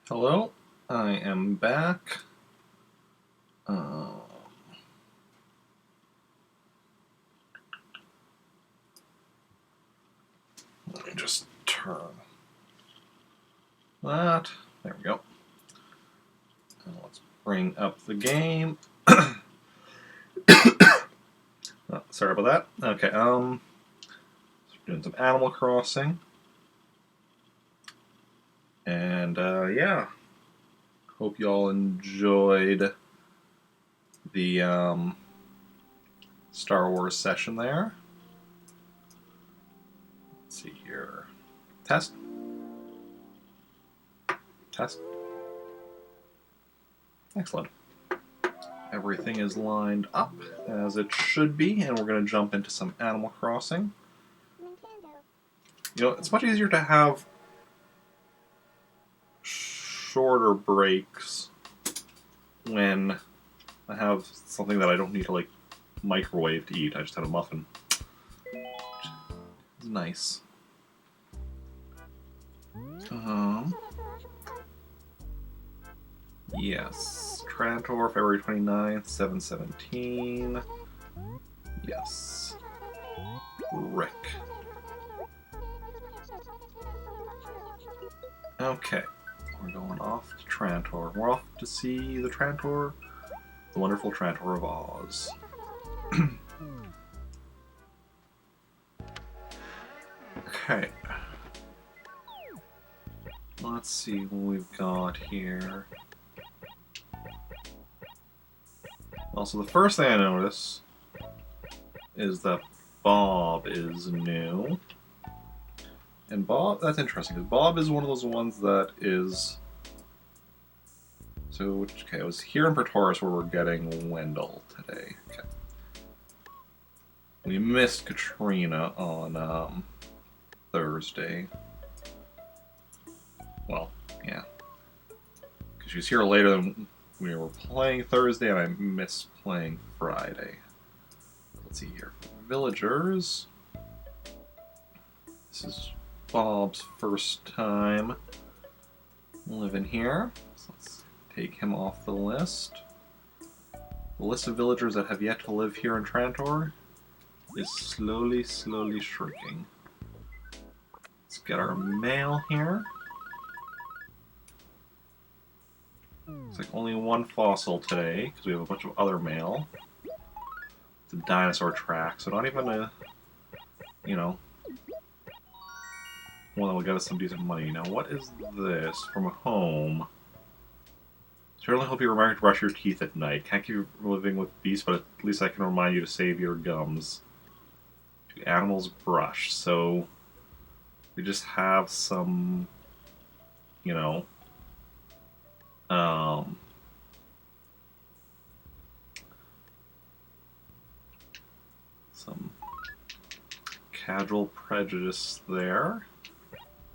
Hello, I am back. Let me just turn that. There we go. And let's bring up the game. Sorry about that. Okay, doing some Animal Crossing. And, yeah. Hope you all enjoyed the, Star Wars session there. Let's see here. Test. Test. Excellent. Everything is lined up as it should be, and we're going to jump into some Animal Crossing. You know, it's much easier to have shorter breaks when I have something that I don't need to, like, microwave to eat. I just had a muffin. It's nice. Yes. Trantor, February 29th, 7/17. Yes. Rick. Okay. We're going off to Trantor. We're off to see the Trantor, the wonderful Trantor of Oz. Okay. Let's see what we've got here. Also, the first thing I notice is that Bob is new. And Bob, that's interesting, because Bob is one of those ones that is... So, okay, it was here in Pretoris where we're getting Wendell today. Okay. We missed Katrina on Thursday. Well, yeah. Because she was here later than we were playing Thursday, and I missed playing Friday. Let's see here. Villagers. This is Bob's first time living here. So let's take him off the list. The list of villagers that have yet to live here in Trantor is slowly shrinking. Let's get our mail here. Looks like only one fossil today, because we have a bunch of other mail. It's a dinosaur track, so not even a, you know, one that will get us some decent money. Now, what is this from home? Certainly hope you remember to brush your teeth at night. Can't keep living with beasts, but at least I can remind you to save your gums. Do animals brush? So, we just have some, you know, some casual prejudice there.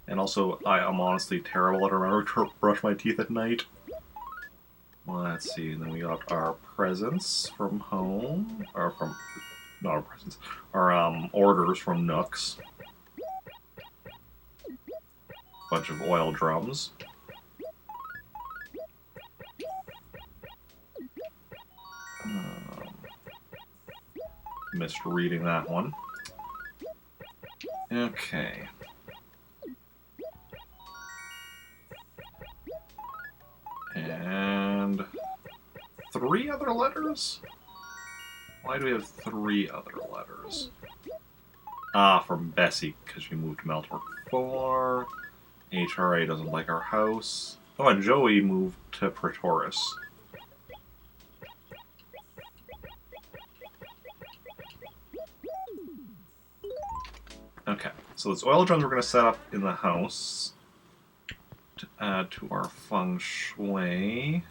And also, I'm honestly terrible at remembering to brush my teeth at night. Well, let's see, and then we got our presents from home, or from, not our presents, our orders from Nooks. Bunch of oil drums. Missed reading that one. Okay. And 3 other letters? Why do we have 3 other letters? Ah, from Bessie, because she moved to Meltork 4. HRA doesn't like our house. Oh, and Joey moved to Pretoris. Okay, so those oil drums we're going to set up in the house to add to our feng shui.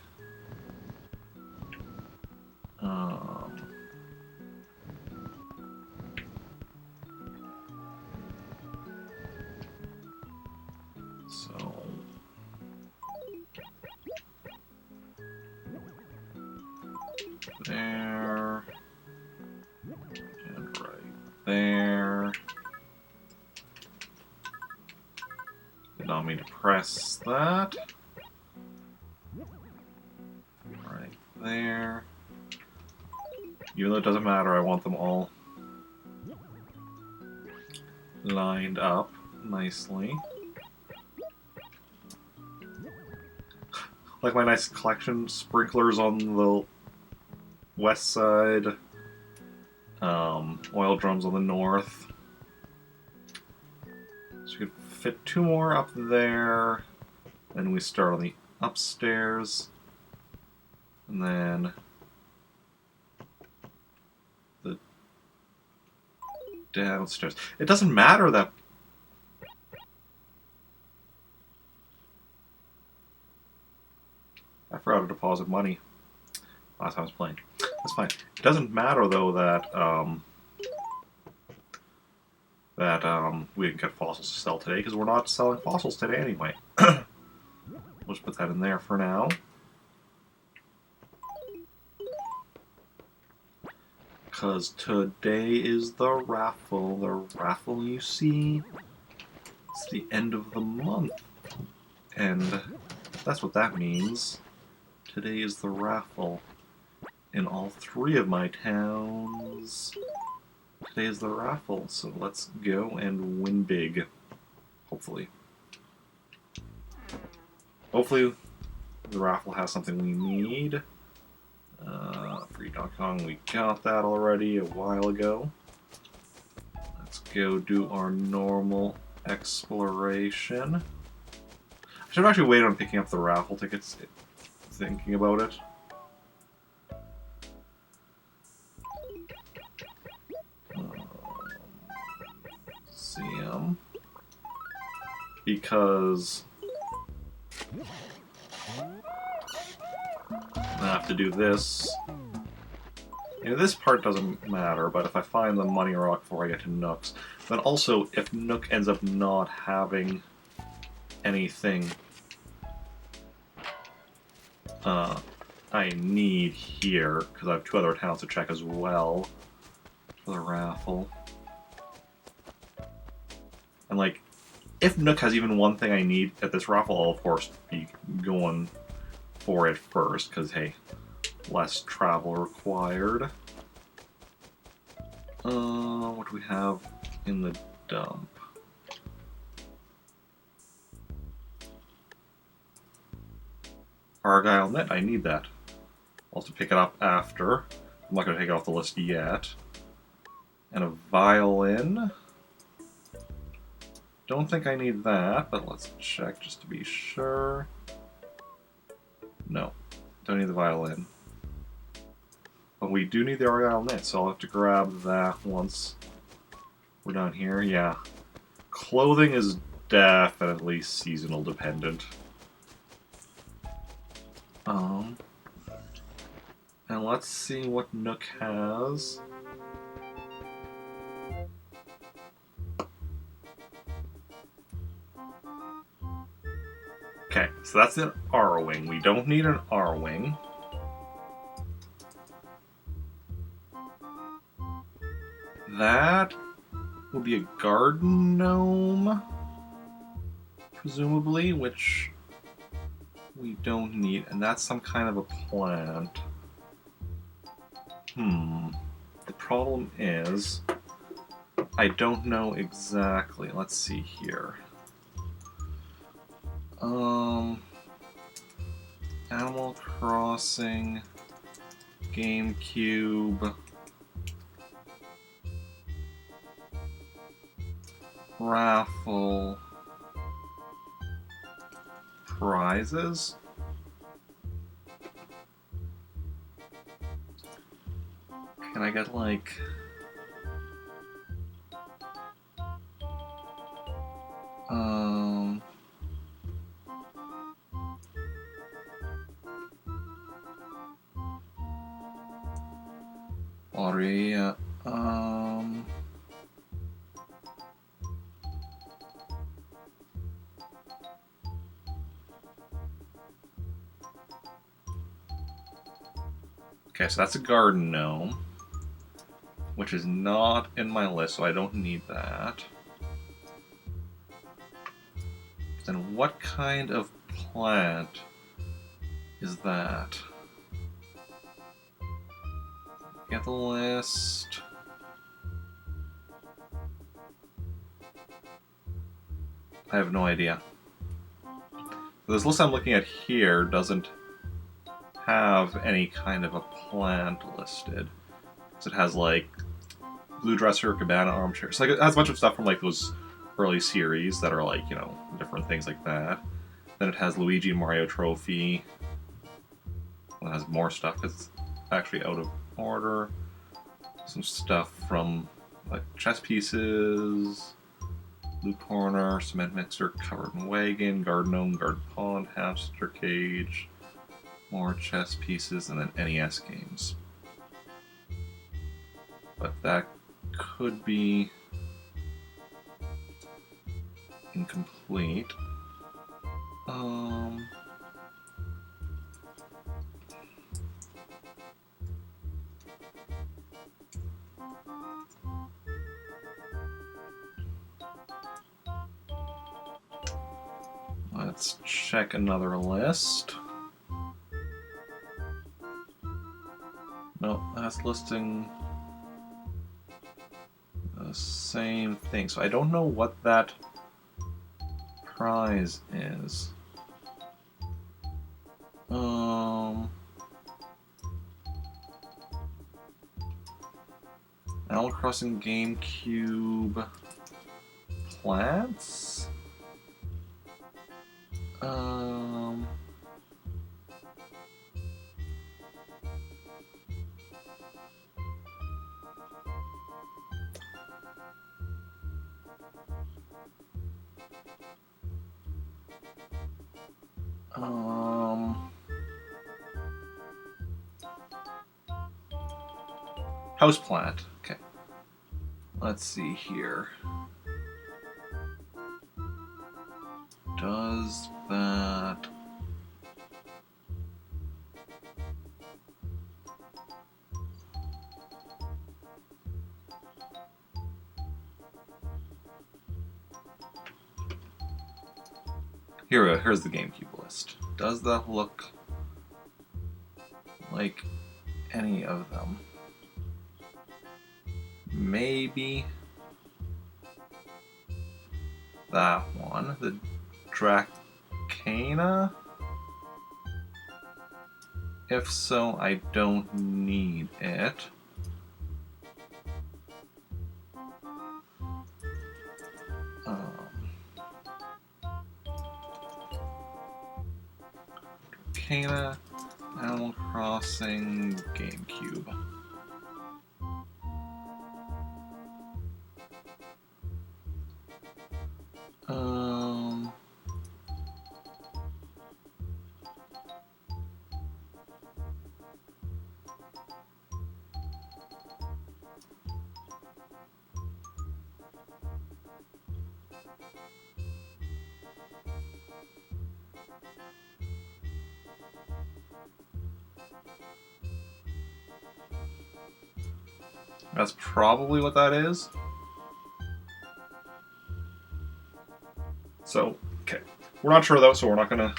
So there, and right there. Did not mean to press that. there. Even though it doesn't matter, I want them all lined up nicely. Like my nice collection sprinklers on the west side, oil drums on the north. So we could fit 2 more up there, then we start on the upstairs, and then the downstairs. It doesn't matter that... I forgot to deposit money last time I was playing. That's fine. It doesn't matter though that we didn't get fossils to sell today, because we're not selling fossils today anyway. We'll just put that in there for now. Because today is the raffle. The raffle, you see, it's the end of the month. And that's what that means. Today is the raffle. In all 3 of my towns, today is the raffle. So let's go and win big. Hopefully. Hopefully the raffle has something we need. Free Donkey Kong, we got that already a while ago. Let's go do our normal exploration. I should have actually waited on picking up the raffle tickets, thinking about it. See them. Because I have to do this. You know, this part doesn't matter, but if I find the money rock before I get to Nook's, then also if Nook ends up not having anything I need here, because I have 2 other towns to check as well for the raffle. And like, if Nook has even one thing I need at this raffle, I'll of course be going for it first, because hey, less travel required. What do we have in the dump? Argyle Net, I need that. I'll have to pick it up after. I'm not going to take it off the list yet. And a violin. Don't think I need that, but let's check just to be sure. No, don't need the violin. But we do need the Argyle Knit, so I'll have to grab that once we're done here. Yeah. Clothing is definitely seasonal dependent. And let's see what Nook has. Okay, so that's an R-Wing. We don't need an R-Wing. That would be a garden gnome, presumably, which we don't need, and that's some kind of a plant. The problem is, I don't know exactly. Let's see here. Animal Crossing, GameCube, raffle, prizes? Can I get like... lottery, okay, so that's a garden gnome, which is not in my list, so I don't need that. Then what kind of plant is that? Looking at the list. I have no idea. This list I'm looking at here doesn't have any kind of a plant listed. So it has like Blue Dresser, Cabana Armchair. So like, it has a bunch of stuff from like those early series that are like, you know, different things like that. Then it has Luigi and Mario Trophy. It has more stuff because it's actually out of order. Some stuff from like chess pieces, Blue Corner, Cement Mixer, Covered in Wagon, Garden Gnome, Garden Pond, Hamster Cage, more chess pieces, and then NES games. But that could be incomplete. Let's check another list. Nope, that's listing the same thing. So I don't know what that prize is. Animal Crossing GameCube plants? Houseplant. Okay. Let's see here. Does that... Here's the GameCube list. Does that look like any of them? Maybe that one, the Dracana? If so, I don't need it. Dracana, Animal Crossing, GameCube. That's probably what that is. So, okay. We're not sure though, so we're not gonna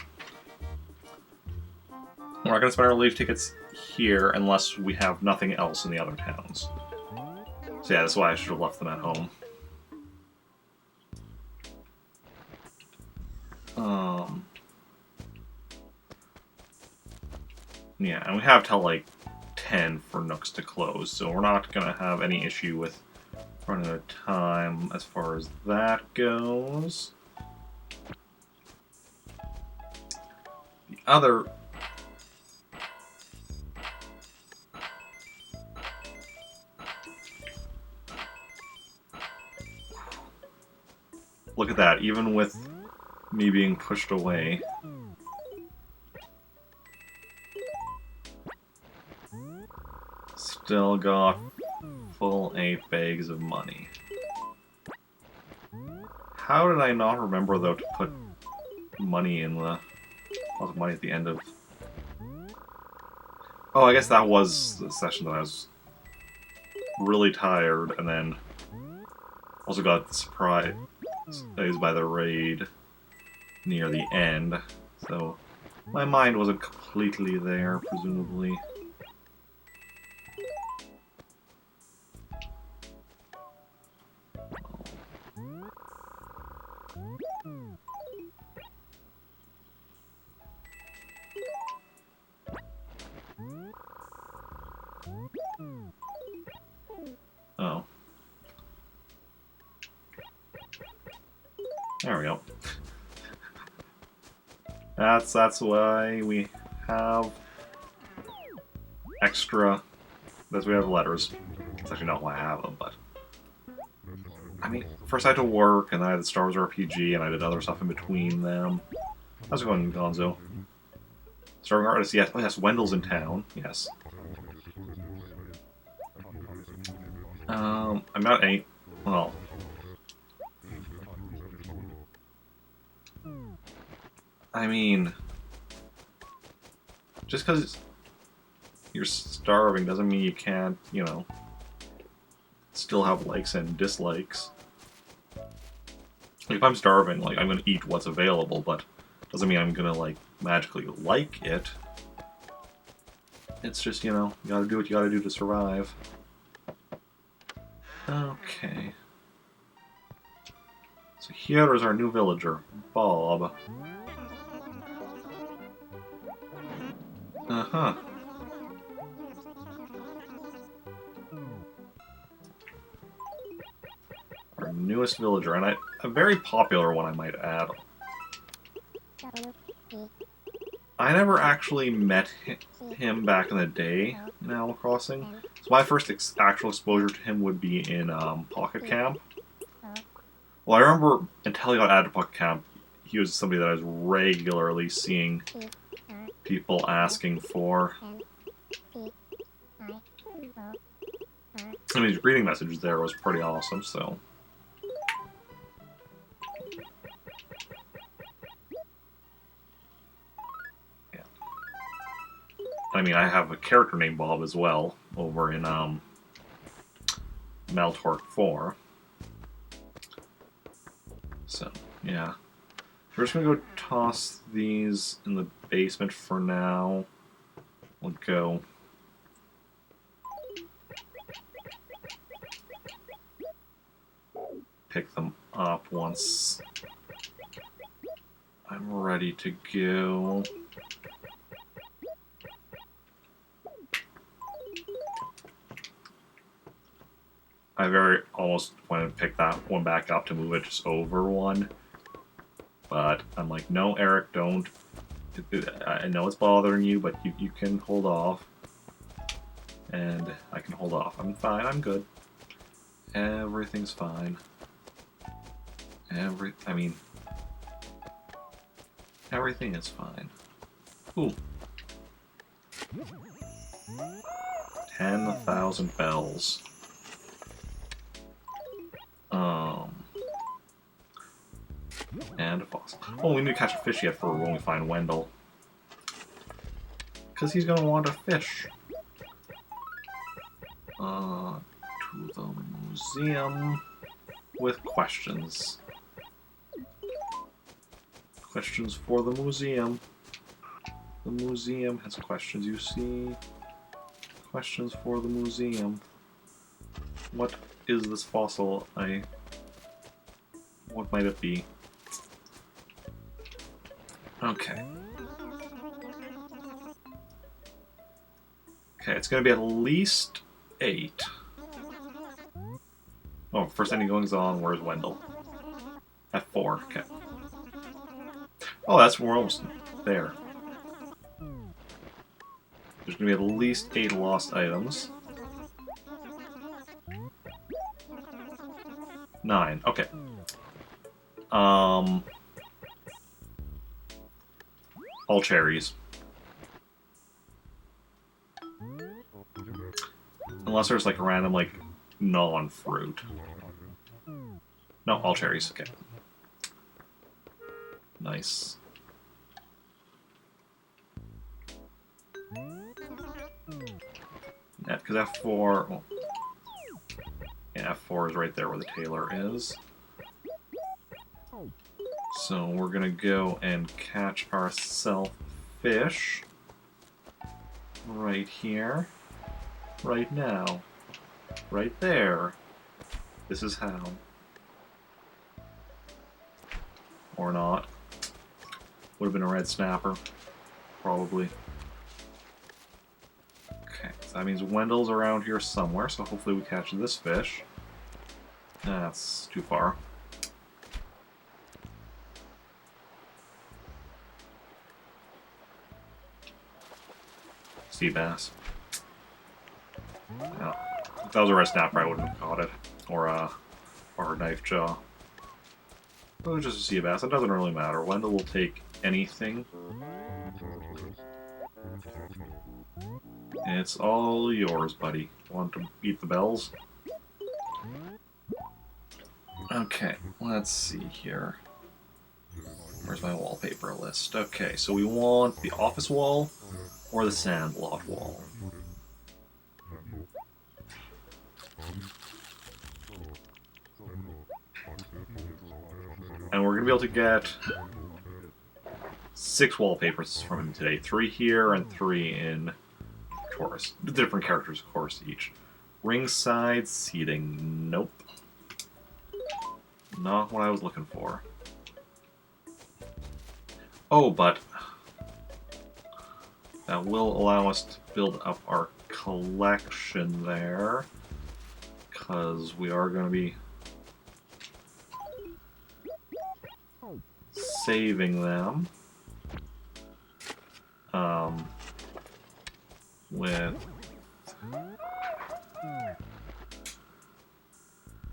spend our leave tickets here unless we have nothing else in the other towns. So yeah, that's why I should have left them at home. Yeah, and we have till like 10 for Nooks to close, so we're not gonna have any issue with running out of time as far as that goes. The other... Look at that, even with me being pushed away. Still got full 8 bags of money. How did I not remember, though, to put money in the... money at the end of... Oh, I guess that was the session that I was really tired, and then also got surprised by the raid near the end, so my mind wasn't completely there, presumably. Oh. There we go. That's why we have extra. That's why we have letters. That's actually not why I have them, but I mean, first I had to work, and then I had the Star Wars RPG, and I did other stuff in between them. How's it going, Gonzo? Starving artist, yes. Oh yes, Wendell's in town. Yes. I'm not any. Well, I mean, just because you're starving doesn't mean you can't, you know, still have likes and dislikes. Like, if I'm starving, like, I'm gonna eat what's available, but doesn't mean I'm gonna, like, magically like it. It's just, you know, you gotta do what you gotta do to survive. Okay. So here is our new villager, Bob. Uh-huh. Our newest villager, and a very popular one, I might add. I never actually met him back in the day in Animal Crossing. So my first actual exposure to him would be in Pocket Camp. Well, I remember until he got added to Pocket Camp, he was somebody that I was regularly seeing people asking for. I mean, his greeting message there was pretty awesome, so. Yeah. I mean, I have a character named Bob as well over in Maltorque 4. So, yeah. We're just gonna go toss these in the basement for now. We'll go. Pick them up once I'm ready to go. I very almost wanted to pick that one back up to move it just over one. But I'm like, no, Eric, don't. I know it's bothering you, but you can hold off. And I can hold off. I'm fine, I'm good. Everything's fine. I mean, everything is fine. Ooh. 10,000 bells. And a fossil. Oh, we need to catch a fish yet for when we find Wendell. Because he's going to want a fish. To the museum with questions. Questions for the museum. The museum has questions, you see. Questions for the museum. What is this fossil? What might it be? Okay. Okay, it's gonna be at least 8. Oh, first any goings on, where's Wendell? At 4, okay. Oh, we're almost there. There's gonna be at least 8 lost items. 9, okay. All cherries. Unless there's like a random like non-fruit. No, all cherries, okay. Nice. Yeah, because F4... Well, yeah, F4 is right there where the tailor is. So we're gonna go and catch ourselves fish. Right here. Right now. Right there. This is how. Or not. Would have been a red snapper. Probably. Okay, so That means Wendell's around here somewhere, so hopefully we catch this fish. That's too far. Sea bass. Yeah. If that was a red snapper, I wouldn't have caught it. Or a knife jaw. But it was just a sea bass. It doesn't really matter. Wendell will take anything. It's all yours, buddy. Want to beat the bells? Okay, let's see here. Where's my wallpaper list? Okay, so we want the office wall or the sandlot wall. And we're going to be able to get 6 wallpapers from him today. 3 here and 3 in Taurus. Different characters, of course, each. Ringside seating. Nope. Not what I was looking for. Oh, but that will allow us to build up our collection there. Because we are going to be saving them. With...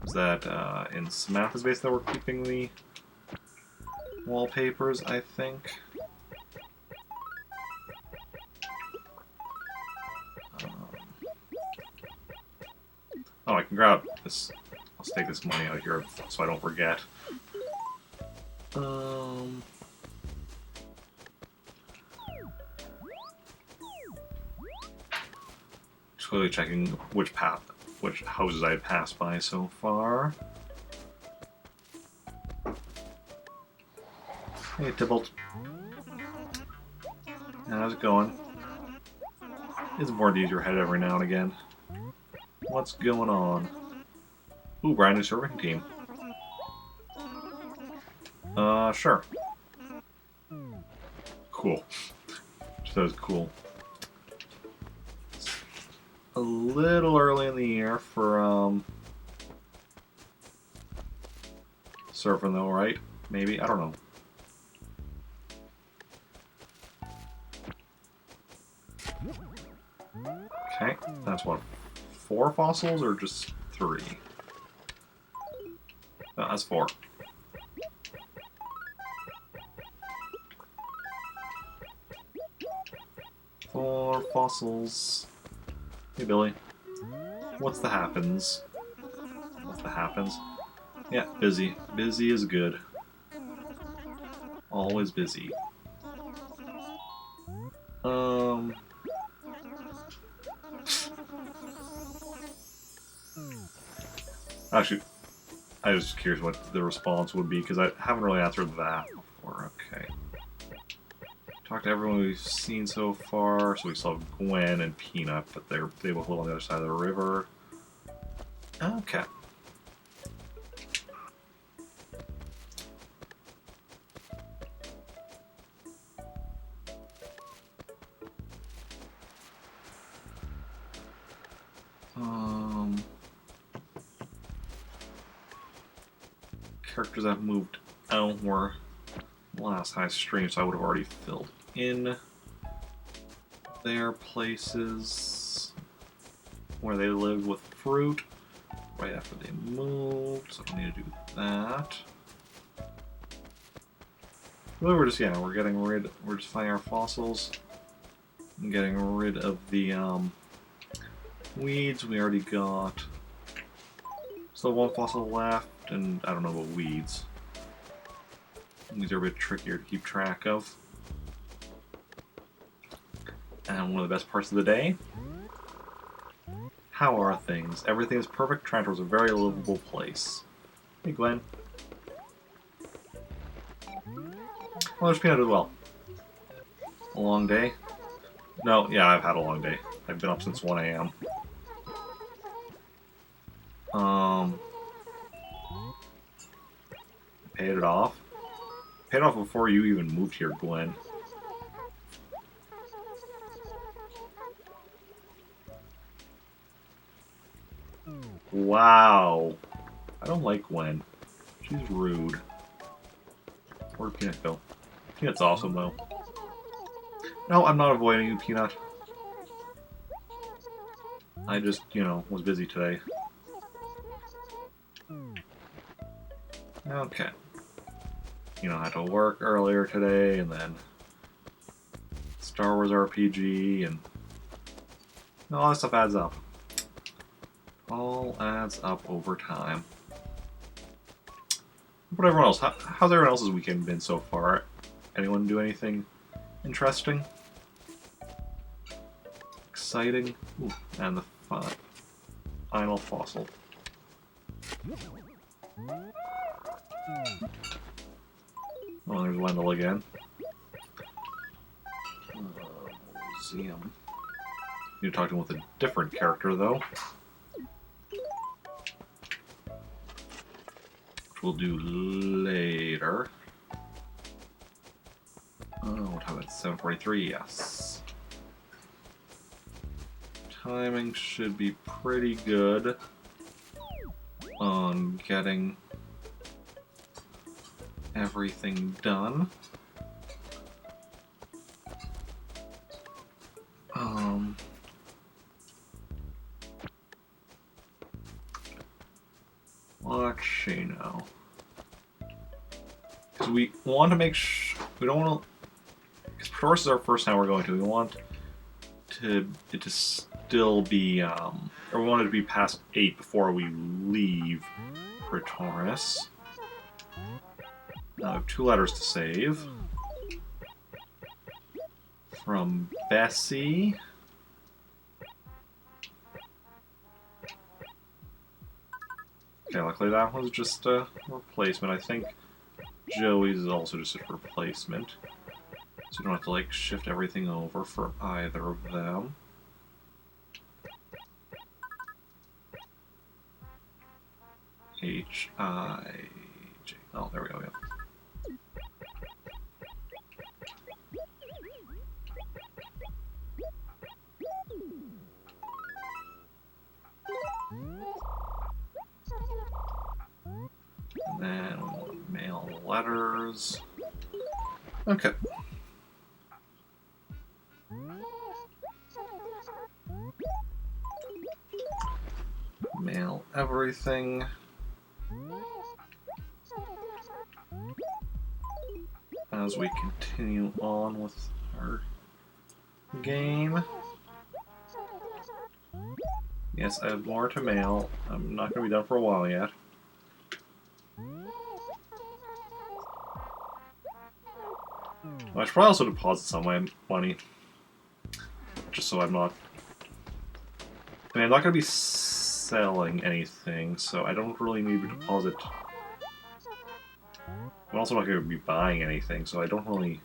Is that in Samantha's base that we're keeping the wallpapers, I think? Oh, I can grab this. Let's take this money out here so I don't forget. Just quickly checking which houses I passed by so far. Hey, Tybalt. How's it going? It's important to use your head every now and again. What's going on? Ooh, brand new serving team. Sure. Cool. Just that was cool. A little early in the year for, surfing though, right? Maybe? I don't know. Okay, that's what, 4 fossils or just 3? No, that's 4. Four fossils. Hey, Billy. What's the happens? What's the happens? Yeah, busy. Busy is good. Always busy. Actually, I was curious what the response would be, because I haven't really answered that before. Okay. Talked to everyone we've seen so far, so we saw Gwen and Peanut, but they both live on the other side of the river. Okay. Characters that have moved out were last time I streamed, so I would have already filled in their places where they lived with fruit right after they moved, so I don't need to do that. Really, we're just finding our fossils and getting rid of the weeds. We already got still 1 fossil left, and I don't know about weeds. These are a bit trickier to keep track of. And one of the best parts of the day. How are things? Everything is perfect. Trantor's a very livable place. Hey, Gwen. Well, there's Peanut as well. A long day? No, yeah, I've had a long day. I've been up since 1 AM. Paid it off. Paid off before you even moved here, Gwen. Wow. I don't like Gwen. She's rude. Where'd Peanut go? Peanut's awesome, though. No, I'm not avoiding you, Peanut. I just, you know, was busy today. Okay. You know, I had to work earlier today, and then Star Wars RPG, and all that stuff adds up. All adds up over time. But everyone else, how's everyone else's weekend been so far? Anyone do anything interesting? Exciting? Ooh, and the final fossil. Oh, there's Wendell again. Museum. Need to talk to him with a different character, though. Which we'll do later. Oh, what time is it? 7:43, yes. Timing should be pretty good on getting everything done. Let's see now. Because we want to make sure we don't want to. Because Pretorius is our first time we're going to. We want it to still be, or we want it to be past 8 before we leave Pretorius. Now I have 2 letters to save. From Bessie. Okay, luckily that was just a replacement. I think Joey's is also just a replacement. So you don't have to, like, shift everything over for either of them. H-I-J. Oh, there we go, yeah. And then mail letters. Okay. Mail everything. As we continue on with our game. Yes, I have more to mail. I'm not going to be done for a while yet. Well, I should probably also deposit some of my money. Just so I'm not... I mean, I'm not going to be selling anything, so I don't really need to deposit. I'm also not going to be buying anything, so I don't really...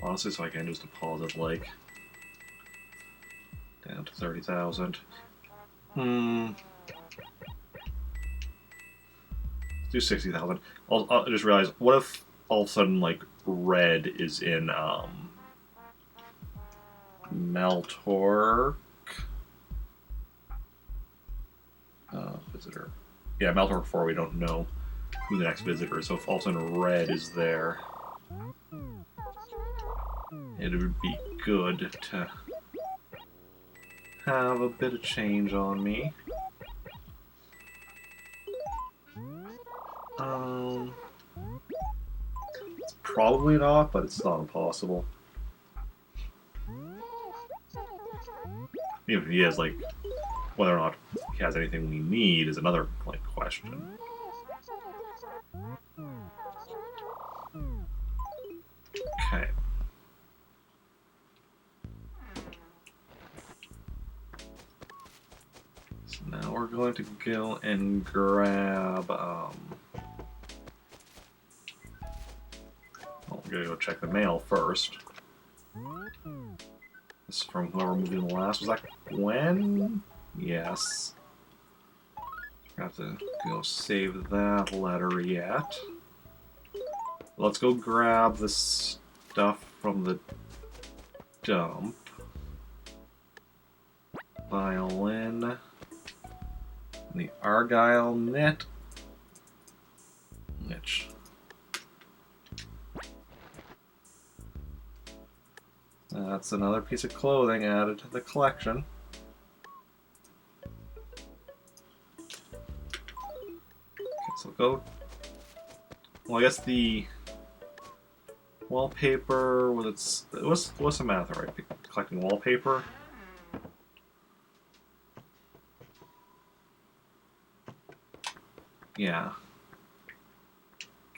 Honestly, so I can just deposit, like, down to 30,000. Let's do 60,000. I just realized, what if all of a sudden, like, red is in, Meltork? Visitor. Yeah, Meltork 4, we don't know who the next visitor is, so if all of a sudden red is there, it would be good to have a bit of change on me. It's probably not, but it's not impossible. Even if he has, like, whether or not he has anything we need is another, like, question. Okay. So now we're going to go and grab, well, we're gonna go check the mail first. This is from whoever moved in the last. Was that Gwen? Yes. Have to go save that letter yet. Let's go grab this stuff from the dump. Violin. And the Argyle knit. Which... That's another piece of clothing added to the collection. Okay, so go... Well, I guess the wallpaper... What's the math, right? Collecting wallpaper? Yeah.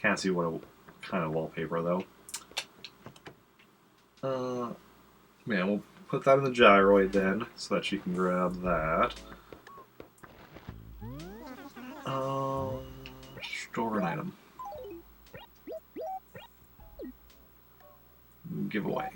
Can't see what kind of wallpaper, though. Yeah, we'll put that in the gyroid then, so that she can grab that. Store an item. Giveaway.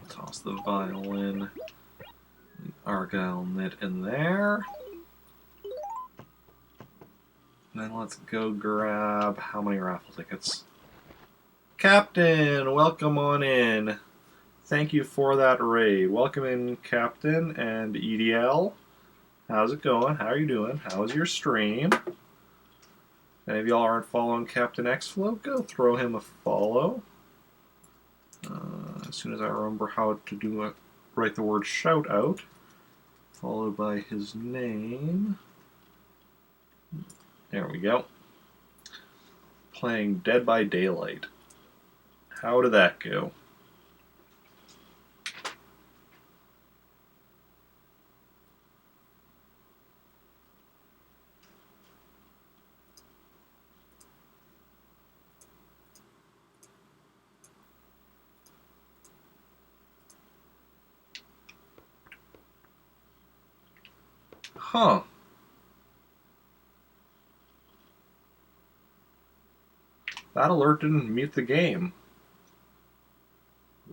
Toss the violin. The Argyle knit in there. And then let's go grab how many raffle tickets? Captain, welcome on in. Thank you for that raid. Welcome in, Captain and EDL. How's it going? How are you doing? How was your stream? If any of y'all aren't following Captain X-Flow, go throw him a follow. As soon as I remember how to do it, write the word shout out, followed by his name. There we go. Playing Dead by Daylight. How did that go? Huh. That alert didn't mute the game.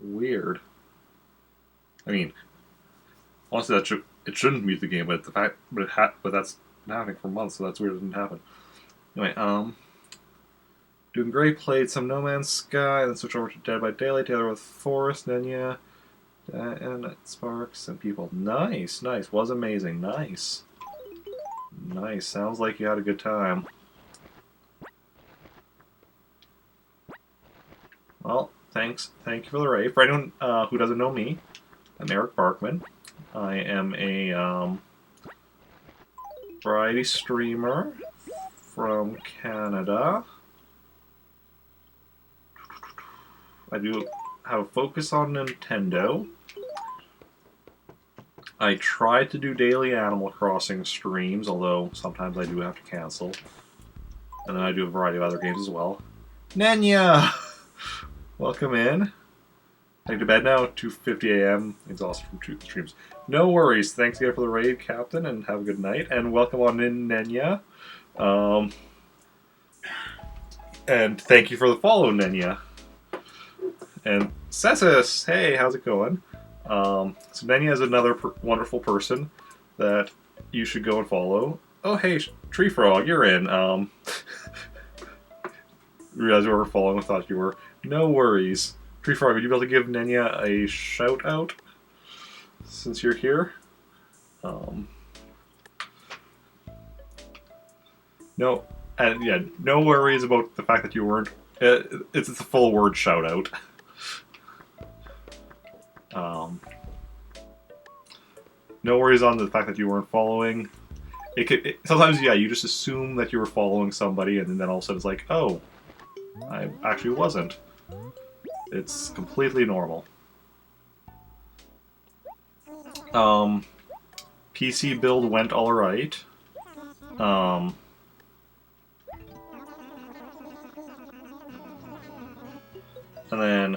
Weird. I mean, honestly, it shouldn't mute the game, but that's been happening for months, so that's weird it didn't happen. Anyway, doing great. Played some No Man's Sky, then switched over to Dead by Daylight, together with Forest, Nenya, and Sparks, and people. Nice, nice. Was amazing. Nice. Nice. Sounds like you had a good time. Well, thanks. Thank you for the raid. For anyone who doesn't know me, I'm Eric Barkman. I am a variety streamer from Canada. I do have a focus on Nintendo. I try to do daily Animal Crossing streams, although sometimes I do have to cancel. And then I do a variety of other games as well. Nenya! Welcome in. Heading to bed now, 2:50 a.m. Exhausted from 2 streams. No worries. Thanks again for the raid, Captain, and have a good night. And welcome on in, Nenya. And thank you for the follow, Nenya. And Cessus, hey, how's it going? So Nenya is another wonderful person that you should go and follow. Oh, hey, Tree Frog, you're in. Realized you were following, I thought you were. No worries. Tree Frog, would you be able to give Nenya a shout out since you're here? No, and yeah, no worries about the fact that you weren't. It's a full word shout out. No worries on the fact that you weren't following. Sometimes, yeah, you just assume that you were following somebody, and then all of a sudden it's like, oh, I actually wasn't. It's completely normal. PC build went alright. And then,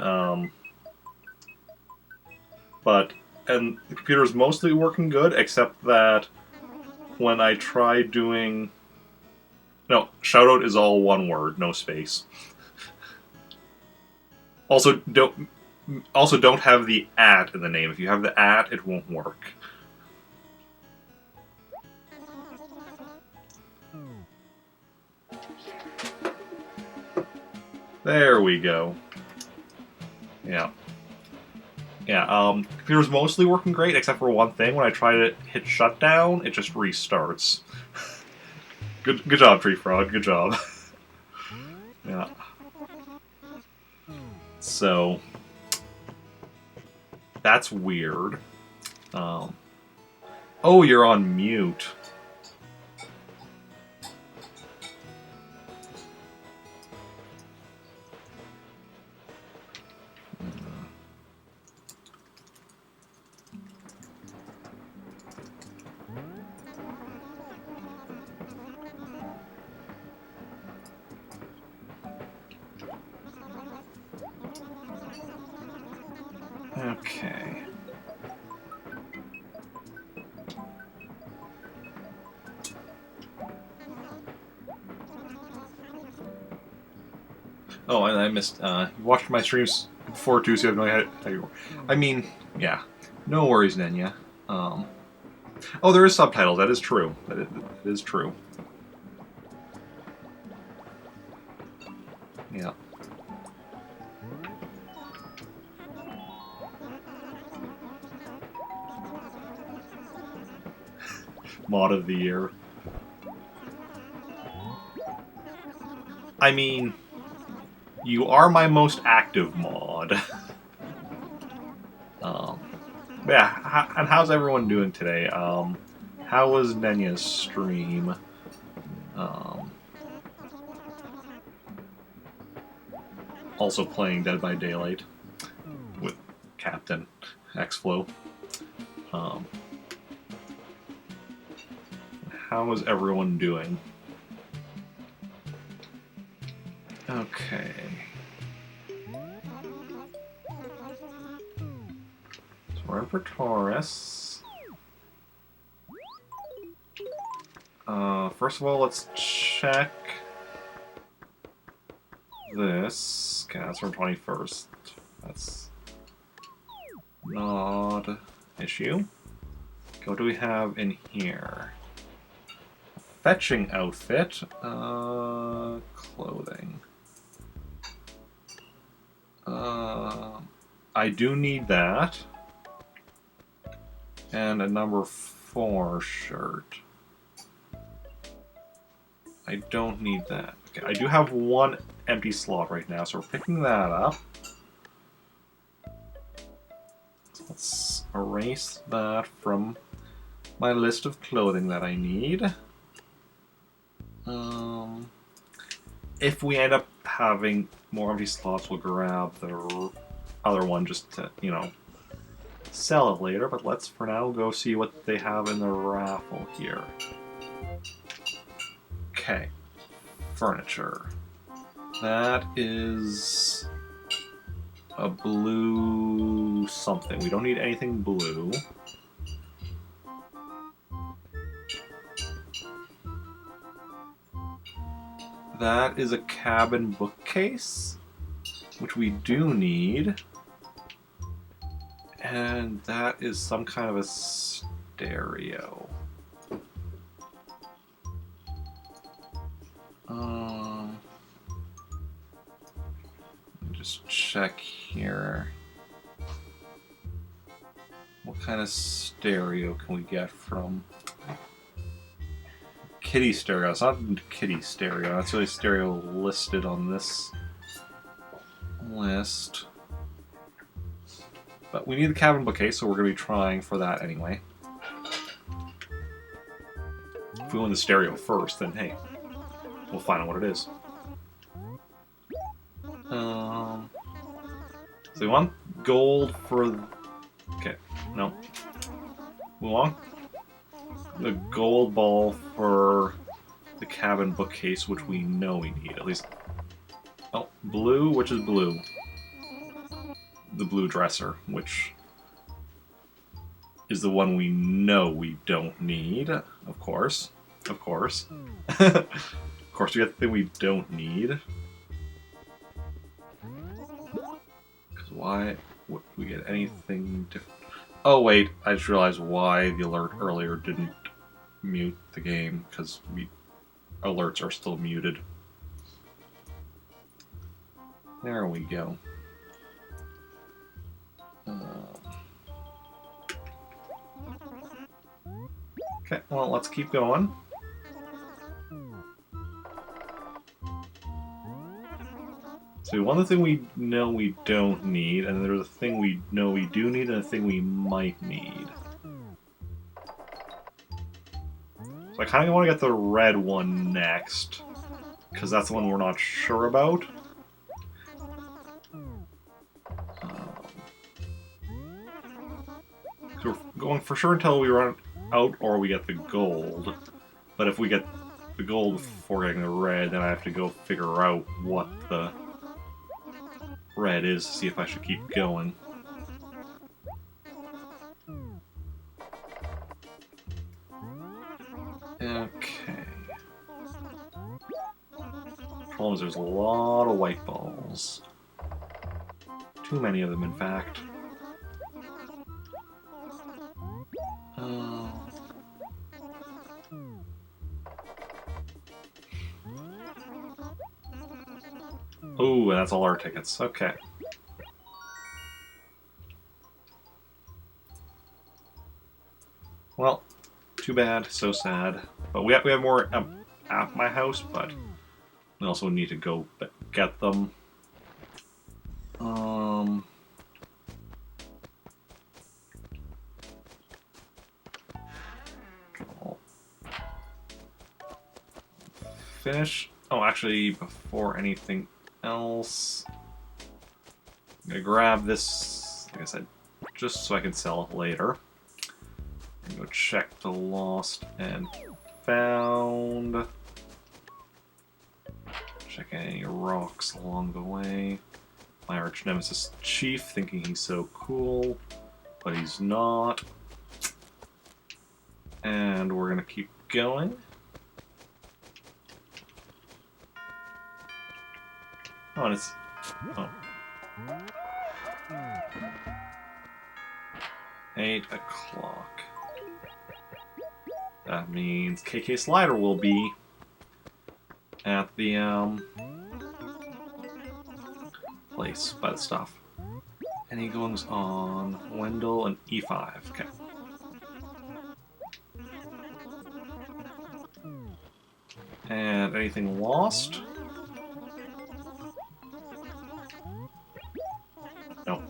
and the computer is mostly working good, except that when I try doing... No, shoutout is all one word, no space. Also, Also, don't have the at in the name. If you have the at, it won't work. There we go. Yeah. Yeah, computer's mostly working great, except for one thing. When I try to hit shutdown, it just restarts. Good job, Tree Frog. Good job. Yeah. So, that's weird. Oh, you're on mute. Okay. Oh, and I missed. You watched my streams before too, so you have no idea how you were. I mean, yeah. No worries, Nenya. Oh, there is subtitles. That is true. That is true. Yeah. Mod of the year. I mean, you are my most active mod. Yeah, and how's everyone doing today? How was Nenya's stream? Also playing Dead by Daylight with Captain Xflow. How is everyone doing? Okay. So we're in for Taurus. First of all, let's check this. Okay, that's from 21st. That's not an issue. Okay, what do we have in here? Fetching outfit. Clothing. I do need that. And a number 4 shirt. I don't need that. Okay, I do have one empty slot right now, so we're picking that up. So let's erase that from my list of clothing that I need. If we end up having more empty slots, we'll grab the other one just to, you know, sell it later. But let's, for now, go see what they have in the raffle here. Okay. Furniture. That is a blue something. We don't need anything blue. That is a cabin bookcase, which we do need. And that is some kind of a stereo. Let me just check here. What kind of stereo can we get from Kitty Stereo? It's not Kitty Stereo. That's the only stereo listed on this list. But we need the cabin bookcase, so we're going to be trying for that anyway. If we win the stereo first, then hey, we'll find out what it is. So we want gold for... Okay, no. Move on. The gold ball for the cabin bookcase, which we know we need, at least... Oh, blue? Which is blue? The blue dresser, which is the one we know we don't need, of course. Of course. Of course, we got the thing we don't need. Because why? Would we get anything different? Oh wait, I just realized why the alert earlier didn't mute the game, because alerts are still muted. There we go. Okay, well, let's keep going. So one thing we know we don't need, and there's a thing we know we do need, and a thing we might need. So I kind of want to get the red one next, because that's the one we're not sure about. So we're going for sure until we run out or we get the gold. But if we get the gold before getting the red, then I have to go figure out what the red is to see if I should keep going. Okay. Problem is there's a lot of white balls. Too many of them, in fact. Oh, and that's all our tickets. Okay. Well, too bad. So sad. But we have more at my house, but we also need to go get them. Finish. Oh, actually, before anything else, I'm gonna grab this, like I said, just so I can sell it later. And go check the lost and found. Check any rocks along the way. My arch nemesis Chief, thinking he's so cool, but he's not. And we're gonna keep going. Oh, and it's... Oh. 8 o'clock. That means KK Slider will be at the, place by the stuff. Any goings on Wendell and E5. Okay. And anything lost? No.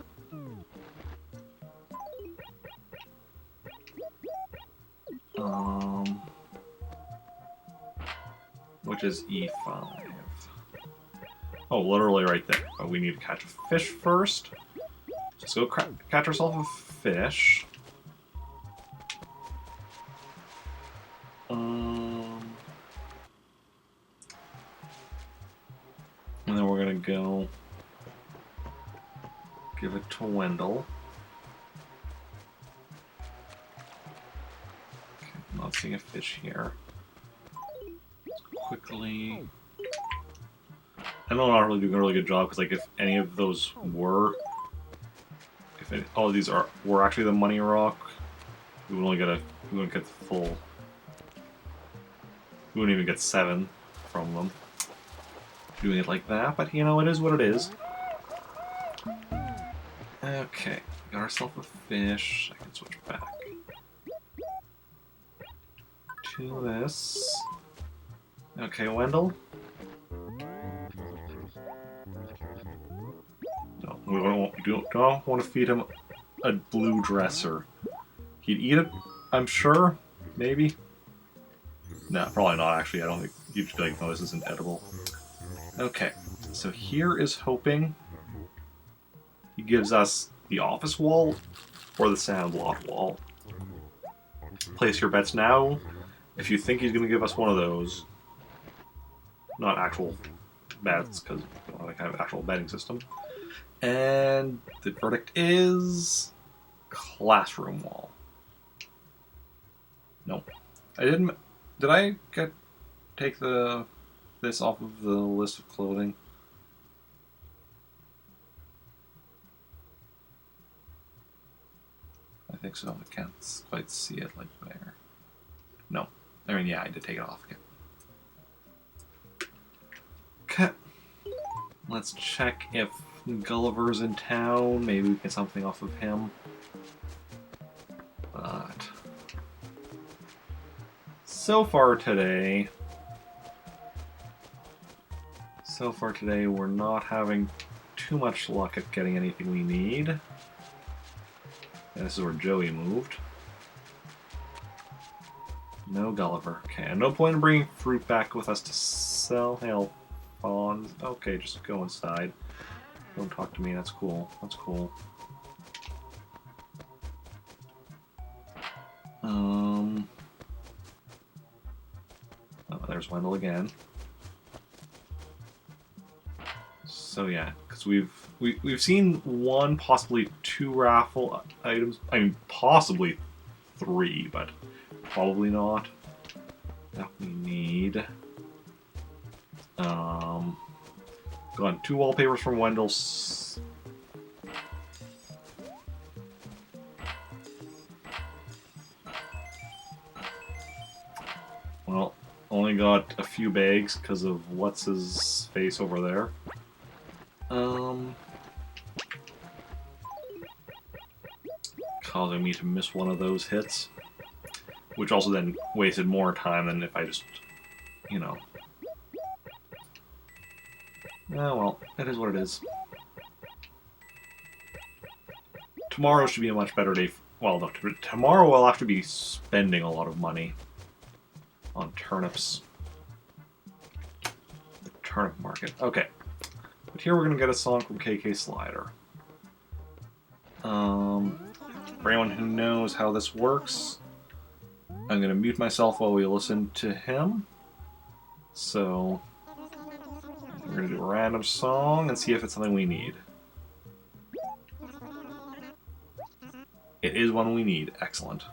Which is E5. Oh, literally right there. But we need to catch a fish first. Just go catch ourselves a fish. And then we're gonna go give it to Wendell. Okay, I'm not seeing a fish here. Quickly. I know I'm not really doing a really good job because, like, if any of those were, all of these were actually the money rock, we would only get we wouldn't get the full. We wouldn't even get 7 from them. Doing it like that, but you know, it is what it is. Okay, got ourselves a fish. I can switch back to this. Okay, Wendell. No, we don't want to feed him a blue dresser. He'd eat it, I'm sure. Maybe. No, probably not, actually. I don't think you'd just be like, no, this isn't edible. Okay, so here is hoping he gives us the office wall or the sandlot wall. Place your bets now. If you think he's going to give us one of those, not actual bets, because we don't have an actual betting system. And the verdict is classroom wall. Nope. I didn't. Did I take this off of the list of clothing? think so. I can't quite see it like there. No. I mean, yeah, I did take it off again. Okay. Let's check if Gulliver's in town. Maybe we can get something off of him. But so far today, we're not having too much luck at getting anything we need. And this is where Joey moved. No Gulliver. Okay, and no point in bringing fruit back with us to sell. Hell, Fawns. Okay, just go inside. Don't talk to me. That's cool. That's cool. Oh, there's Wendell again. So yeah, because we've seen one, possibly two raffle items. I mean, possibly three, but probably not. That we need. Got 2 wallpapers from Wendell's. Well, only got a few bags because of what's his face over there. Causing me to miss one of those hits, which also then wasted more time than if I just, you know. Oh well, it is what it is. Tomorrow should be a much better day. Well, no, tomorrow we'll have to be spending a lot of money on turnips. The turnip market. Okay. But here we're going to get a song from KK Slider. For anyone who knows how this works, I'm going to mute myself while we listen to him. So we're going to do a random song and see if it's something we need. It is one we need. Excellent.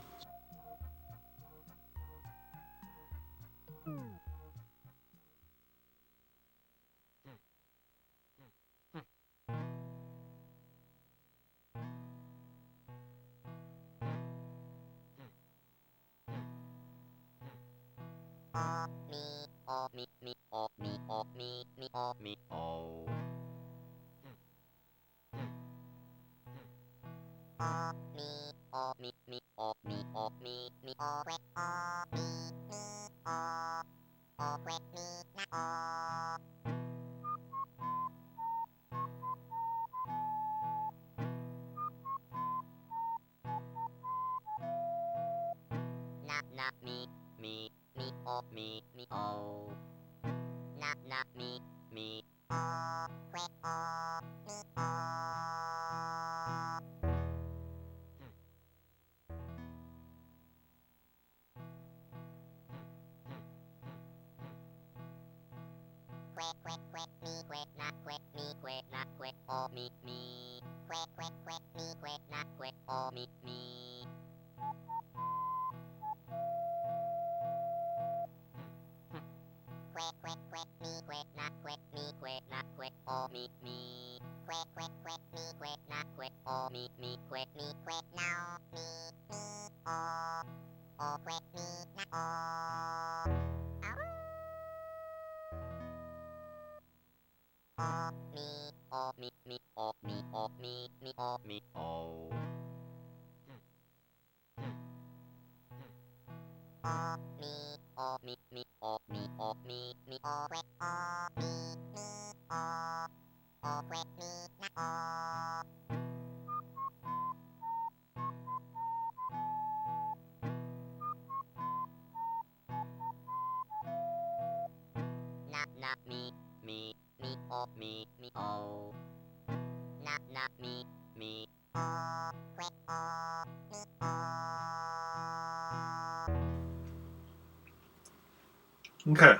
Okay.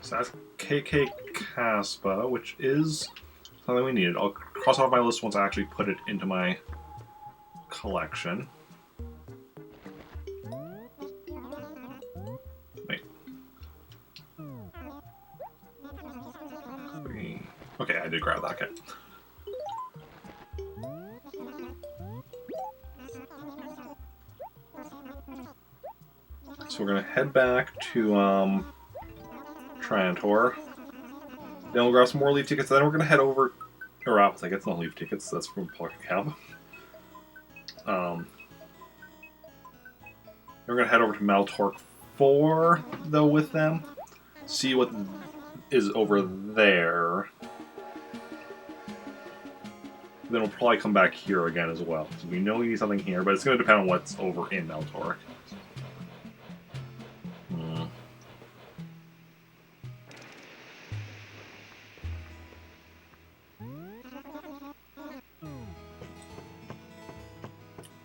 So that's KK Caspa, which is something we needed. I'll cross off my list once I actually put it into my collection. Wait. Okay, I did grab that. Okay. So we're gonna head back to Trantor. Then we'll grab some more leaf tickets. Then we're gonna head over. Or I guess not leaf tickets. That's from Pocket Camp. We're gonna head over to Maltork 4 though with them. See what is over there. Then we'll probably come back here again as well. So we know we need something here, but it's going to depend on what's over in Maltork.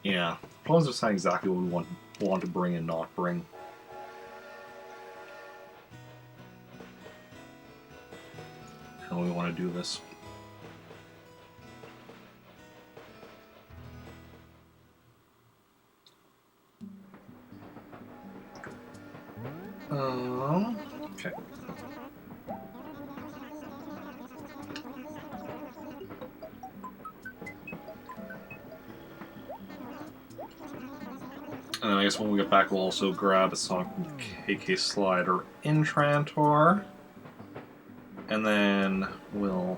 Yeah. Problems of deciding exactly what we want to bring and not bring. How we want to do this. Okay. And I guess when we get back, we'll also grab a song from KK Slider in Trantor. And then we'll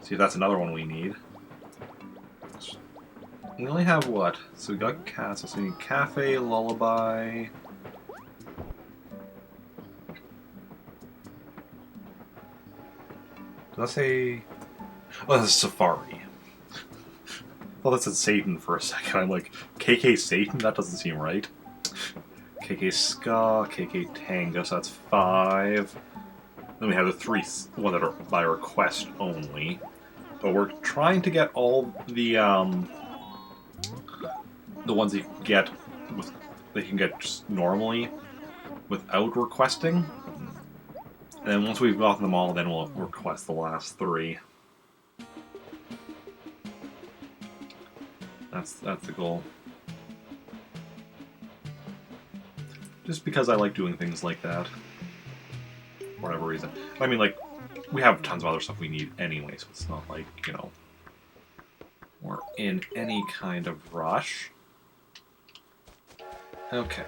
see if that's another one we need. We only have what? So we got cats, so we need Cafe, Lullaby. Did I say... Oh, that's Safari. Well, that said Satan for a second. I'm like, KK Satan? That doesn't seem right. KK Ska, KK Tango, so that's 5. Then we have the 3, one that are by request only. But we're trying to get all the ones you can get with they can get just normally without requesting. And then once we've gotten them all, then we'll request the last 3. That's the goal. Just because I like doing things like that. For whatever reason. I mean, like, we have tons of other stuff we need anyway, so it's not like, you know, we're in any kind of rush. Okay.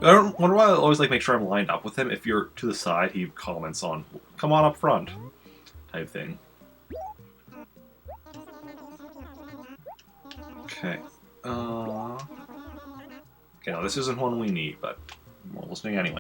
I don't wonder why I always like make sure I'm lined up with him. If you're to the side, he comments on "come on up front" type thing. Okay. Okay, now this isn't one we need, but we're listening anyway.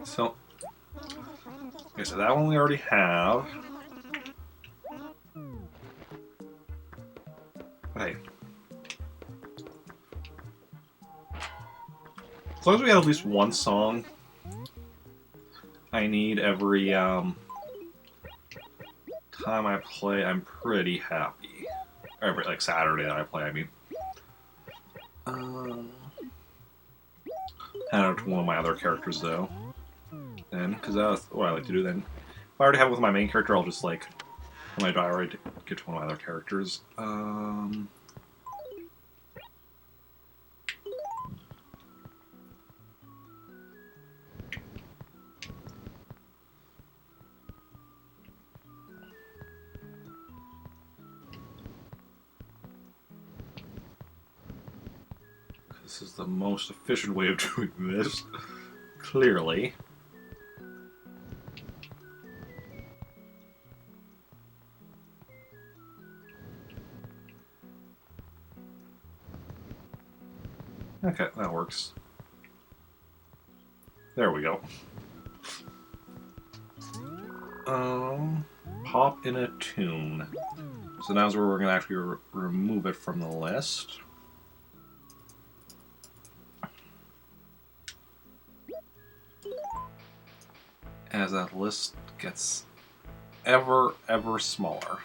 So, okay, so that one we already have. But hey. As long as we have at least one song I need every time I play, I'm pretty happy. Every, like, Saturday that I play, I mean. Head out to one of my other characters, though. Then, because that's what I like to do then. If I already have it with my main character, I'll just, like, when I die, already get to one of my other characters. This is the most efficient way of doing this, clearly. Okay, that works. There we go. Pop in a tune. So now's where we're going to actually remove it from the list. As that list gets ever smaller.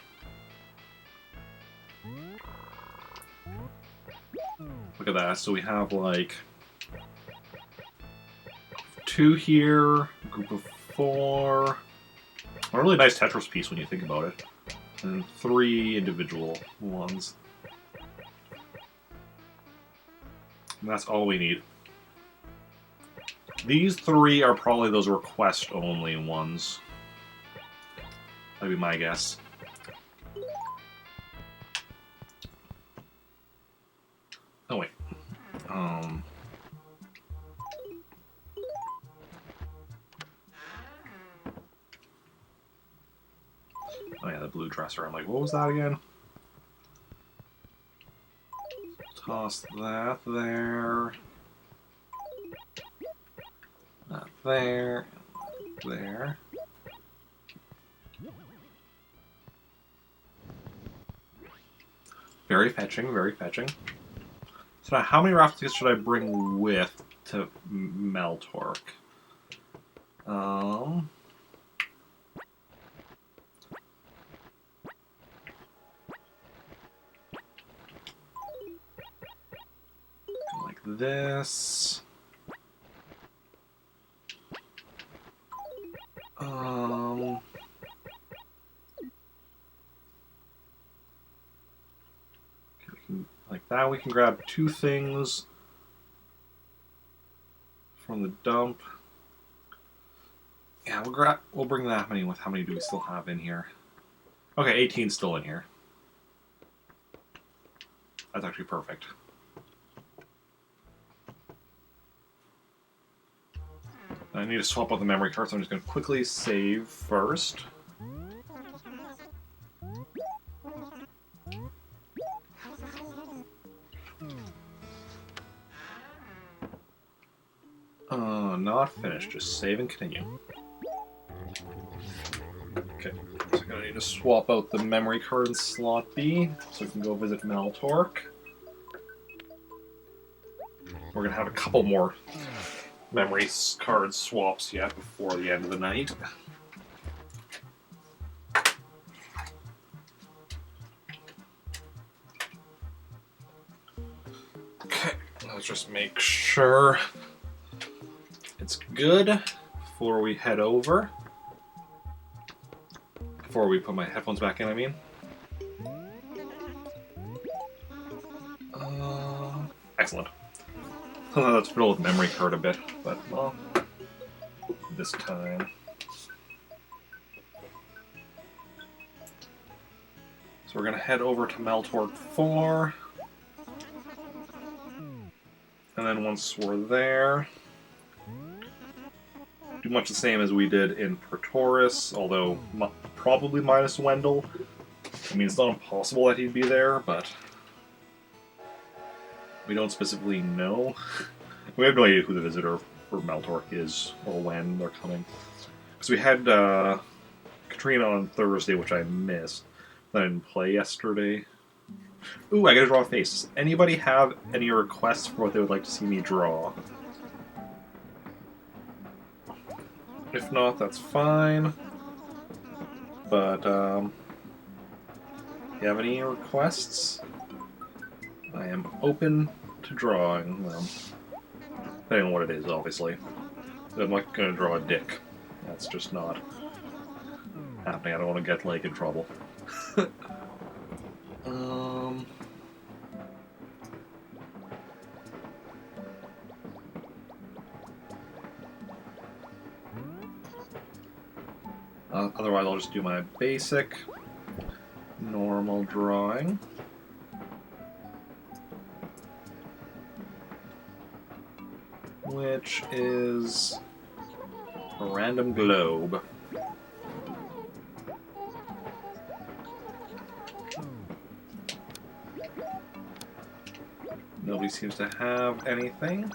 Look at that. So we have like 2 here, a group of 4. A really nice Tetris piece when you think about it. And 3 individual ones. And that's all we need. These 3 are probably those request-only ones. That'd be my guess. Oh, wait. Oh yeah, the blue dresser. I'm like, what was that again? Toss that there. Not there. There. Very fetching, very fetching. So now, how many raffle tickets should I bring with to Meltork? Like this. Like that, we can grab 2 things from the dump. Yeah, we'll bring that many with. How many do we still have in here? Okay, 18's still in here. That's actually perfect. I need to swap out the memory card, so I'm just going to quickly save first. Not finished. Just save and continue. Okay, so I'm going to need to swap out the memory card in slot B, so we can go visit Meltork. We're going to have a couple more memory card swaps yet before the end of the night. Okay, let's just make sure it's good before we head over. Before we put my headphones back in, I mean. Excellent. Let's fiddle with memory card a bit, but, well, this time. So we're going to head over to Meltork 4. And then once we're there, do much the same as we did in Praetoris, although probably minus Wendell. I mean, it's not impossible that he'd be there, but we don't specifically know. We have no idea who the visitor or Meltor is, or when they're coming. Because we had Katrina on Thursday, which I missed. I didn't play yesterday. Ooh, I gotta draw a face. Does anybody have any requests for what they would like to see me draw? If not, that's fine. But, you have any requests? I am open to drawing them. Depending on what it is, obviously. I'm not gonna draw a dick. That's just not happening. I don't want to get, like, in trouble. Otherwise, I'll just do my basic, normal drawing. Which is a random globe. Nobody seems to have anything.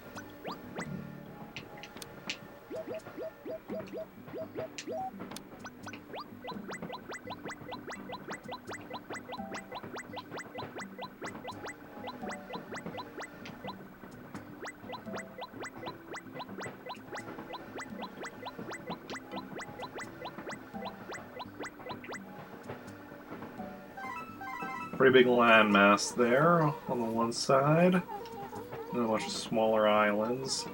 Pretty big landmass there on the one side. And a bunch of smaller islands.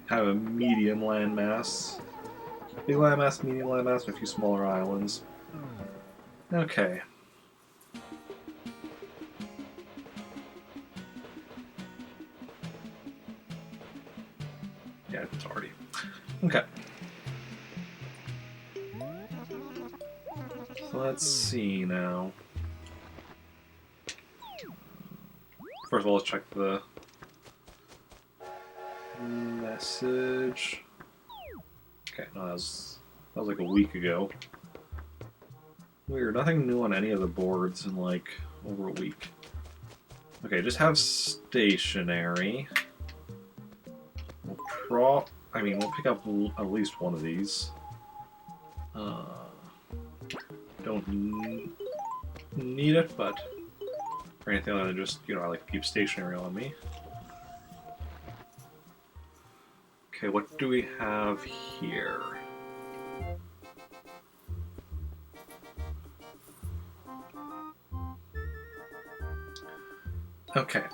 Have a medium landmass. Big landmass, medium landmass, and a few smaller islands. Okay. Yeah, it's already. Okay. So let's see now. First of all, let's check the message. Okay, no, that was like a week ago. Weird, nothing new on any of the boards in like over a week. Okay, just have stationary. We'll pick up at least one of these. Don't need it, but for anything other than just, I like to keep stationary on me. Okay, what do we have here? Okay.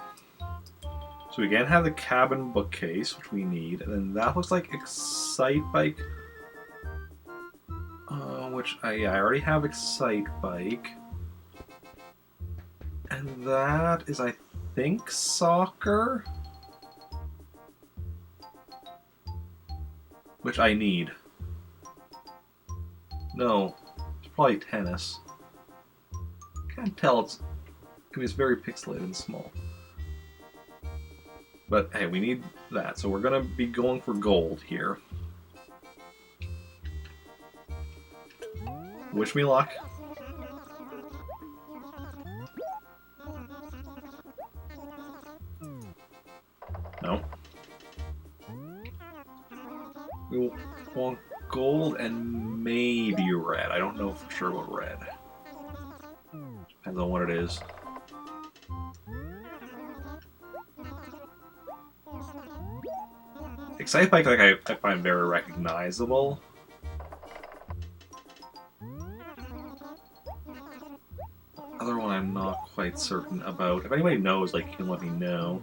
So we again have the cabin bookcase, which we need, and then that looks like Excite Bike. Which I already have Excite Bike. And that is, I think, soccer? Which I need. No, it's probably tennis. Can't tell, it's very pixelated and small. But hey, we need that, so we're gonna be going for gold here. Wish me luck. No. We want gold and maybe red. I don't know for sure what red. Depends on what it is. Excite Bike, like, I find very recognizable. Other one I'm not quite certain about. If anybody knows, like, you can let me know.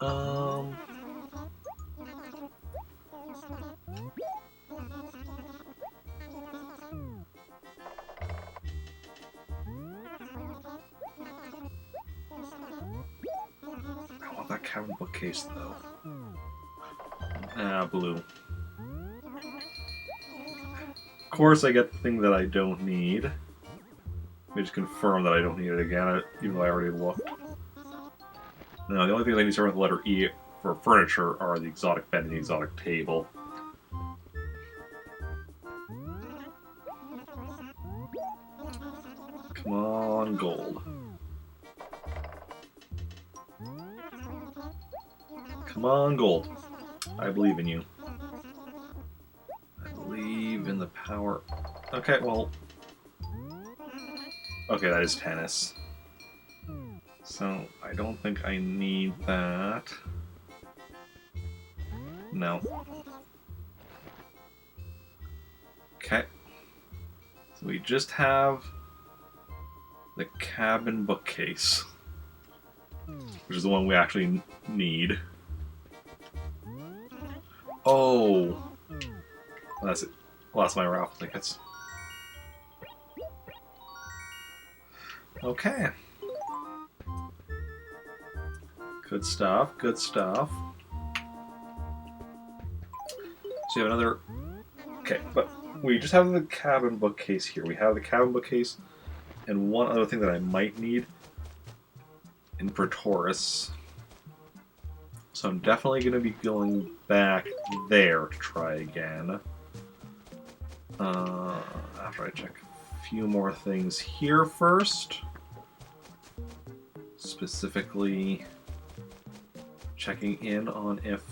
I want that cabin bookcase, though. Blue. Of course I get the thing that I don't need. Let me just confirm that I don't need it again, even though I already looked. No, the only things I need to start with the letter E for furniture are the exotic bed and the exotic table. Come on, gold. Come on, gold. I believe in you. I believe in the power. Okay, well. Okay, that is tennis. So, I don't think I need that. No. Okay. So we just have the cabin bookcase, which is the one we actually need. Oh! That's it. Lost my raffle tickets. Okay. Good stuff, good stuff. So you have another... Okay, but we just have the cabin bookcase here. We have the cabin bookcase and one other thing that I might need in Pretoris. So I'm definitely going to be going back there to try again. After I check a few more things here first. Specifically checking in on if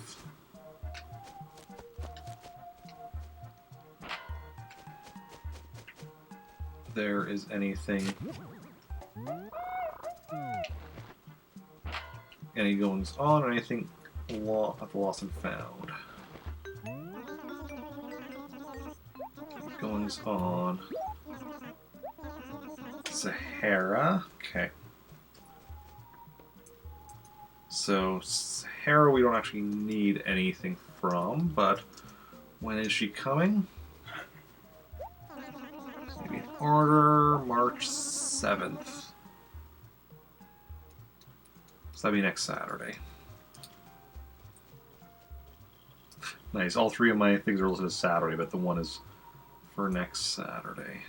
there is anything, any goings on, or anything lost and found. Goings on. Sahara. Okay. So Sahara we don't actually need anything from, but when is she coming? Maybe an order March 7th. So that'd be next Saturday. Nice. All three of my things are listed as Saturday, but the one is for next Saturday.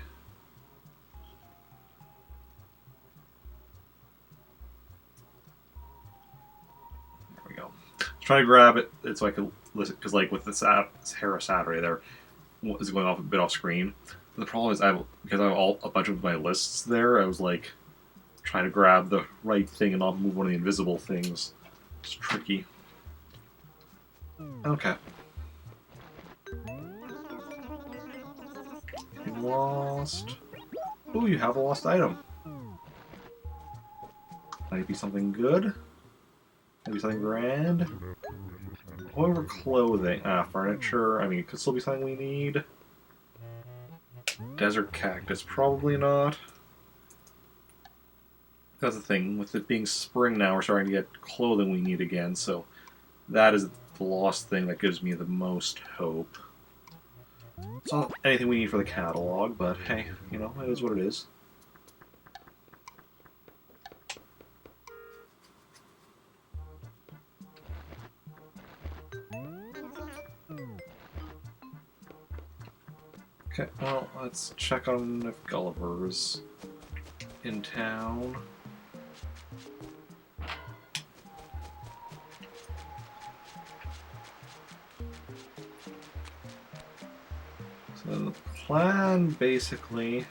There we go. I was trying to grab it so I could listen, because like with this app, Sahara Saturday, there is going off a bit off screen. The problem is because I have a bunch of my lists there. I was like trying to grab the right thing and not move one of the invisible things. It's tricky. Okay. Anything lost? Ooh, you have a lost item. Might be something good. Maybe something grand. However, clothing. Furniture. I mean, it could still be something we need. Desert cactus. Probably not. That's the thing. With it being spring now, we're starting to get clothing we need again, so that is the lost thing that gives me the most hope. It's not anything we need for the catalog, but hey, you know, it is what it is. Okay, well, let's check on if Gulliver's in town. So the plan, basically...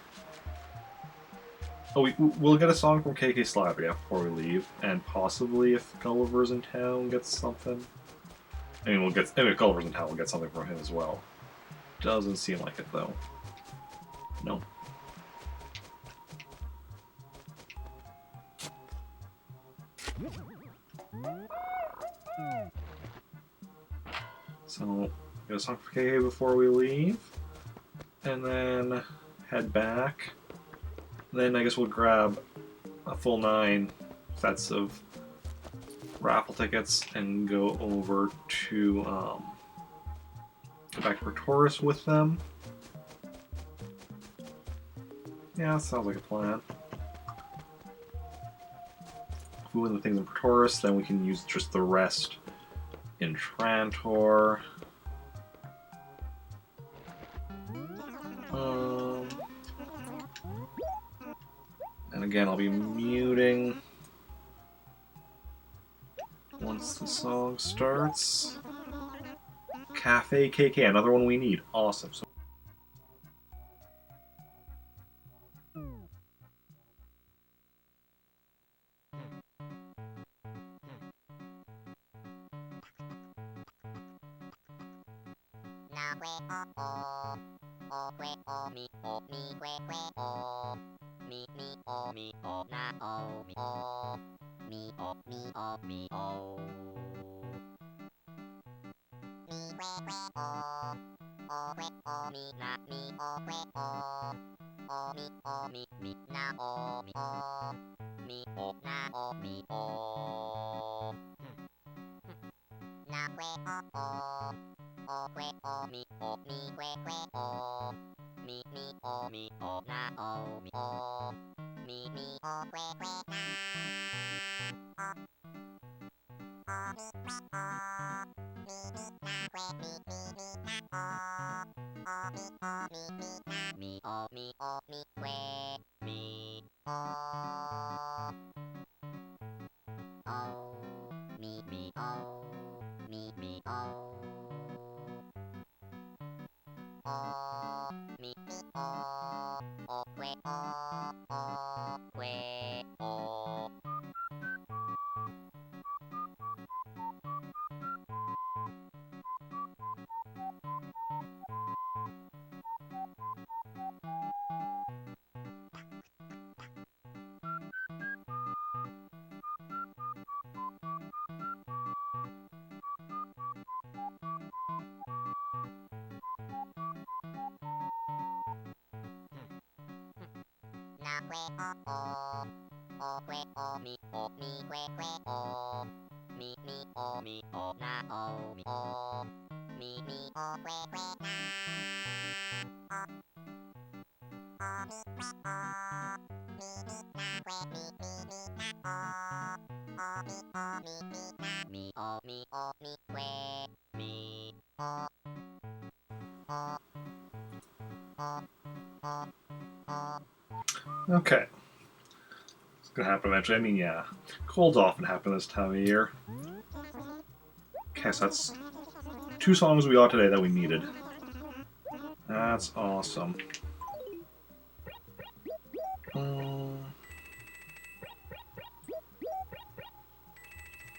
Oh, we'll get a song from KK Slavia before we leave, and possibly if Gulliver's in town gets something. I mean, if Gulliver's in town, we'll get something from him as well. Doesn't seem like it, though. No. So, get a song for KK before we leave, and then head back. Then I guess we'll grab a full 9 sets of raffle tickets and go over to go back to Pretoris with them. Yeah, sounds like a plan. If we win the things in Pretoris, then we can use just the rest in Trantor. And again, I'll be muting once the song starts. Cafe KK, another one we need. Awesome. So Okay. It's gonna happen eventually. I mean, yeah. Colds often happen this time of year. Okay, so that's 2 songs we got today that we needed. That's awesome.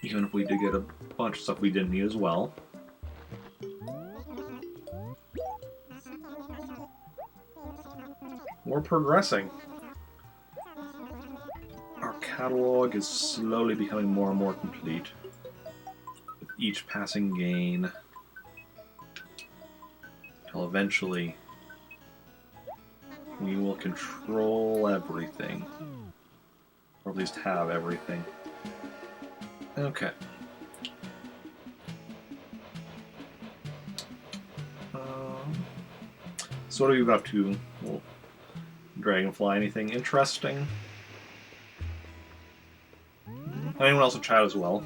Even if we did get a bunch of stuff we didn't need as well. We're progressing. Our catalog is slowly becoming more and more complete. With each passing gain. Until eventually we will control everything. Or at least have everything. Okay. So what have you been up to? Well, Dragonfly, anything interesting? Anyone else in chat as well?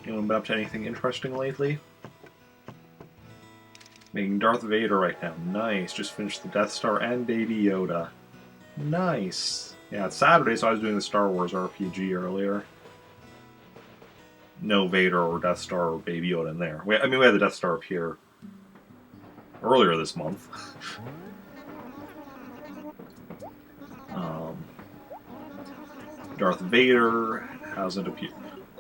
Anyone been up to anything interesting lately? Making Darth Vader right now. Nice. Just finished the Death Star and Baby Yoda. Nice. Yeah, it's Saturday, so I was doing the Star Wars RPG earlier. No Vader or Death Star or Baby Yoda in there. We had the Death Star up here earlier this month. Darth Vader hasn't appeared.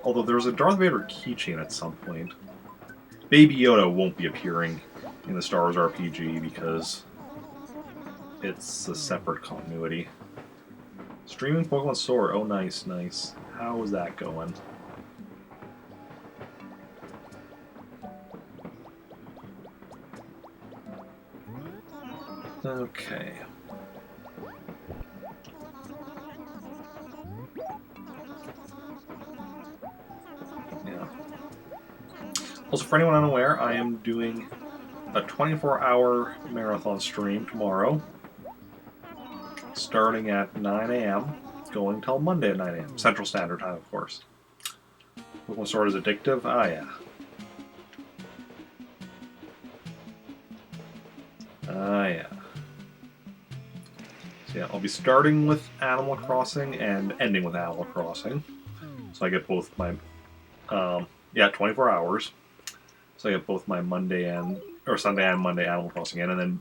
Although there's a Darth Vader keychain at some point. Baby Yoda won't be appearing in the Star Wars RPG because it's a separate continuity. Streaming Pokemon Sword. Oh, nice, nice. How is that going? Okay. Yeah. Also, for anyone unaware, I am doing a 24-hour marathon stream tomorrow, starting at 9 a.m., going till Monday at 9 a.m. Central Standard Time, of course. Pokemon Sword is addictive? Ah, yeah. Ah, yeah. So yeah, I'll be starting with Animal Crossing and ending with Animal Crossing. So I get both my, 24 hours. So I get both my Sunday and Monday Animal Crossing in, and then,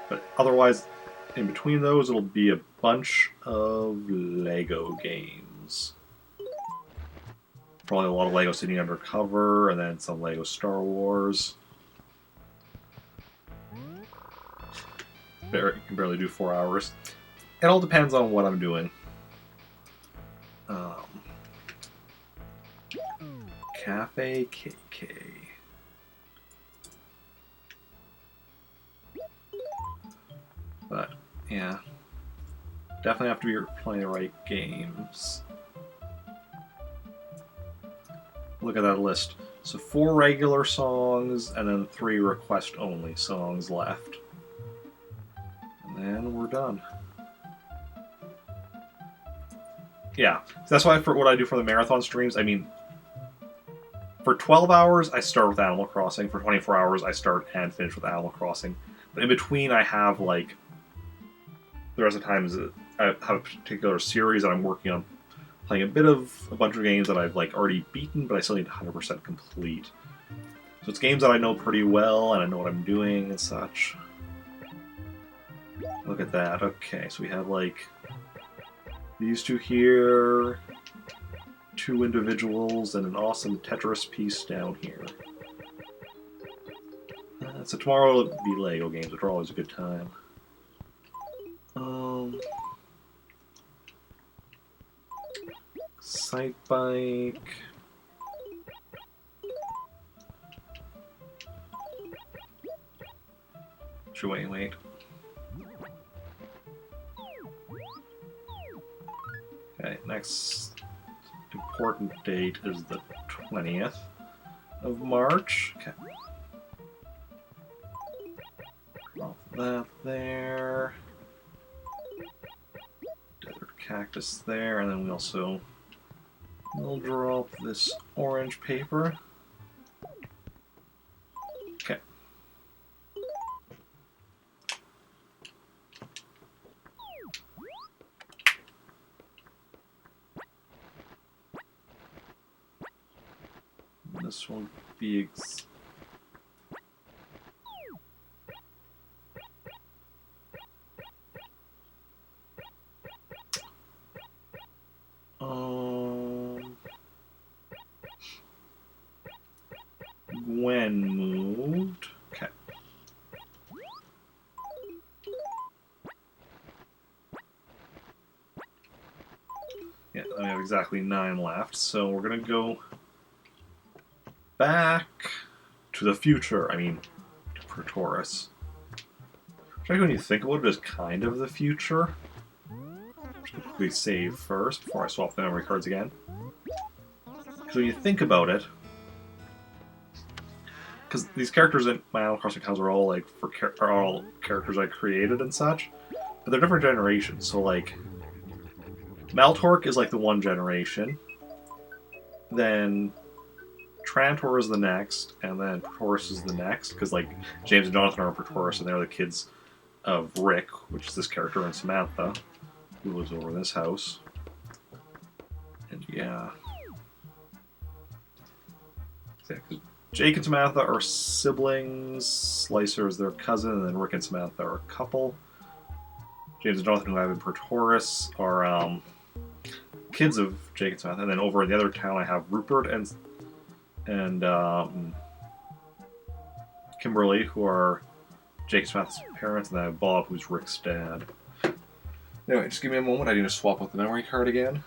but otherwise, in between those, it'll be a bunch of Lego games. Probably a lot of Lego City Undercover, and then some Lego Star Wars. can barely do 4 hours. It all depends on what I'm doing. Cafe KK. But, yeah. Definitely have to be playing the right games. Look at that list. So 4 regular songs, and then 3 request-only songs left. And then we're done. Yeah, that's why for what I do for the marathon streams, I mean, for 12 hours, I start with Animal Crossing. For 24 hours, I start and finish with Animal Crossing. But in between, I have, like, the rest of the times, I have a particular series that I'm working on, playing a bunch of games that I've, like, already beaten, but I still need 100% complete. So it's games that I know pretty well, and I know what I'm doing and such. Look at that. Okay, so we have, like, these 2 here, 2 individuals, and an awesome Tetris piece down here. So tomorrow will be Lego games, which are always a good time. Sight bike. Wait. Okay, next important date is the 20th of March. Okay. Drop that there. Desert cactus there, and then we'll drop this orange paper. Okay. This will be Gwen moved. Okay. Yeah, I have exactly 9 left, so we're gonna go back to the future. I mean, to Praetoris. Which, when you think about it, is kind of the future. Just quickly save first before I swap the memory cards again. Because when you think about it, because these characters in my Animal Crossing towns are all like are all characters I created and such, but they're different generations. So like, Maltorq is like the one generation, then Trantor is the next, and then Praetoris is the next, because like James and Jonathan are Praetoris, and they're the kids of Rick, which is this character, and Samantha, who lives over in this house. And yeah. Jake and Samantha are siblings, Slicer is their cousin, and then Rick and Samantha are a couple. James and Jonathan, who have in Praetoris, are kids of Jake and Samantha. And then over in the other town, I have Rupert and Kimberly, who are Jake and Samantha's parents, and then I have Bob, who's Rick's dad. Anyway, just give me a moment. I need to swap out the memory card again.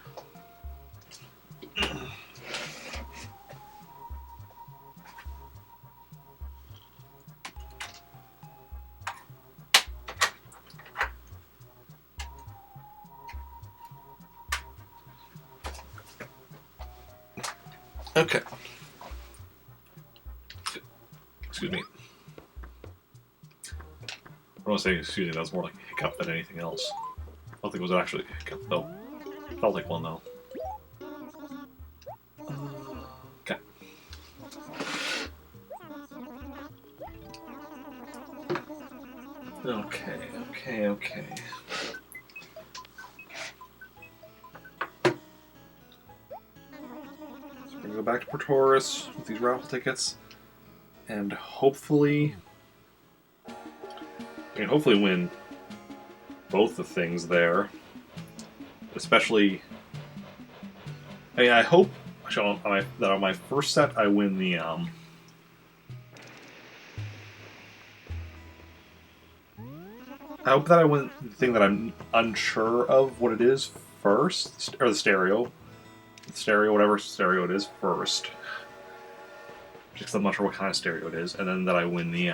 Okay. Excuse me. I don't want to say excuse me, that was more like a hiccup than anything else. I don't think it was actually a hiccup, though. It felt like one, though. Okay. Okay. So we're gonna go back to Praetoris with these raffle tickets, and hopefully win both the things there. Especially, I mean, I hope that on my first set I win the I hope that I win the thing that I'm unsure of what it is first, or the stereo, whatever stereo it is first. Just because I'm not sure what kind of stereo it is, and then that I win the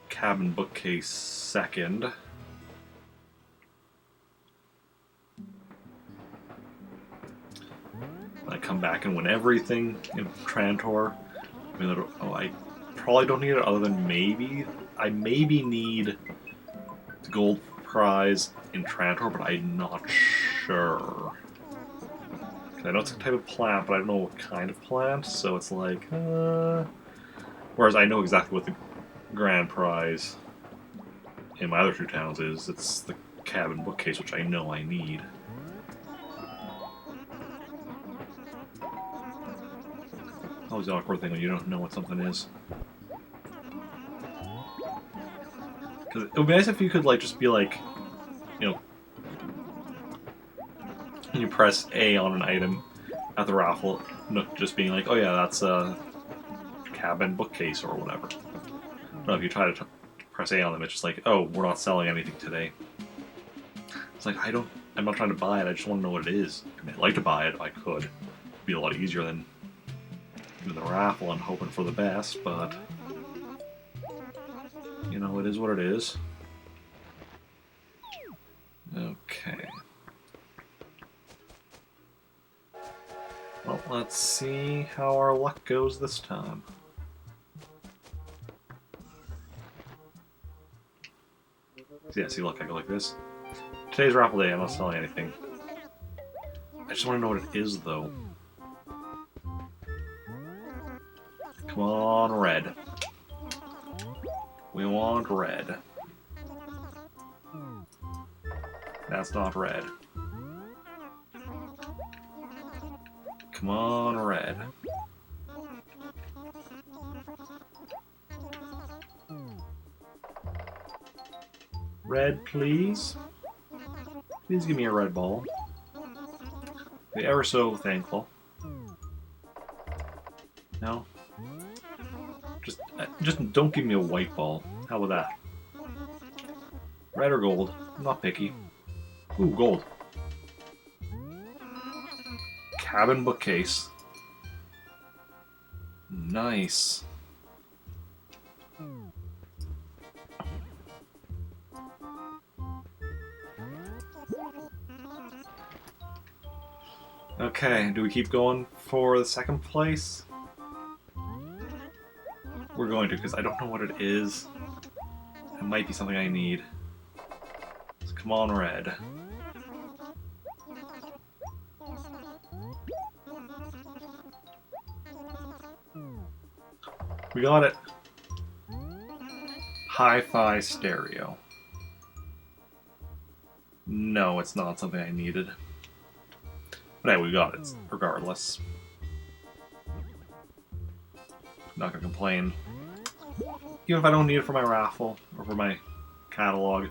cabin bookcase second. I come back and win everything in Trantor. I probably don't need it other than maybe. I maybe need the gold prize in Trantor, but I'm not sure. I know it's a type of plant, but I don't know what kind of plant, so it's like, Whereas I know exactly what the grand prize in my other two towns is. It's the cabin bookcase, which I know I need. Always the awkward thing when you don't know what something is. Because it would be nice if you could, like, just be like, you know, you press A on an item at the raffle, Nook just being like, oh yeah, that's a cabin bookcase or whatever. But if you try to press A on them, it's just like, oh, we're not selling anything today. It's like, I'm not trying to buy it, I just want to know what it is. I mean, I'd like to buy it if I could. It'd be a lot easier than doing the raffle and hoping for the best, but you know, it is what it is. Okay. Well, let's see how our luck goes this time. Yeah, see, look, I go like this. Today's raffle day, I'm not selling anything. I just want to know what it is, though. Come on, red. We want red. That's not red. Come on, red. Red, please. Please give me a red ball. Be ever so thankful. No? Just don't give me a white ball. How about that? Red or gold? I'm not picky. Ooh, gold. Cabin bookcase. Nice. Okay, do we keep going for the second place? We're going to, because I don't know what it is. It might be something I need. So come on, red. We got it. Hi-Fi stereo. No, it's not something I needed. But hey, we got it, regardless. Not gonna complain. Even if I don't need it for my raffle, or for my catalog.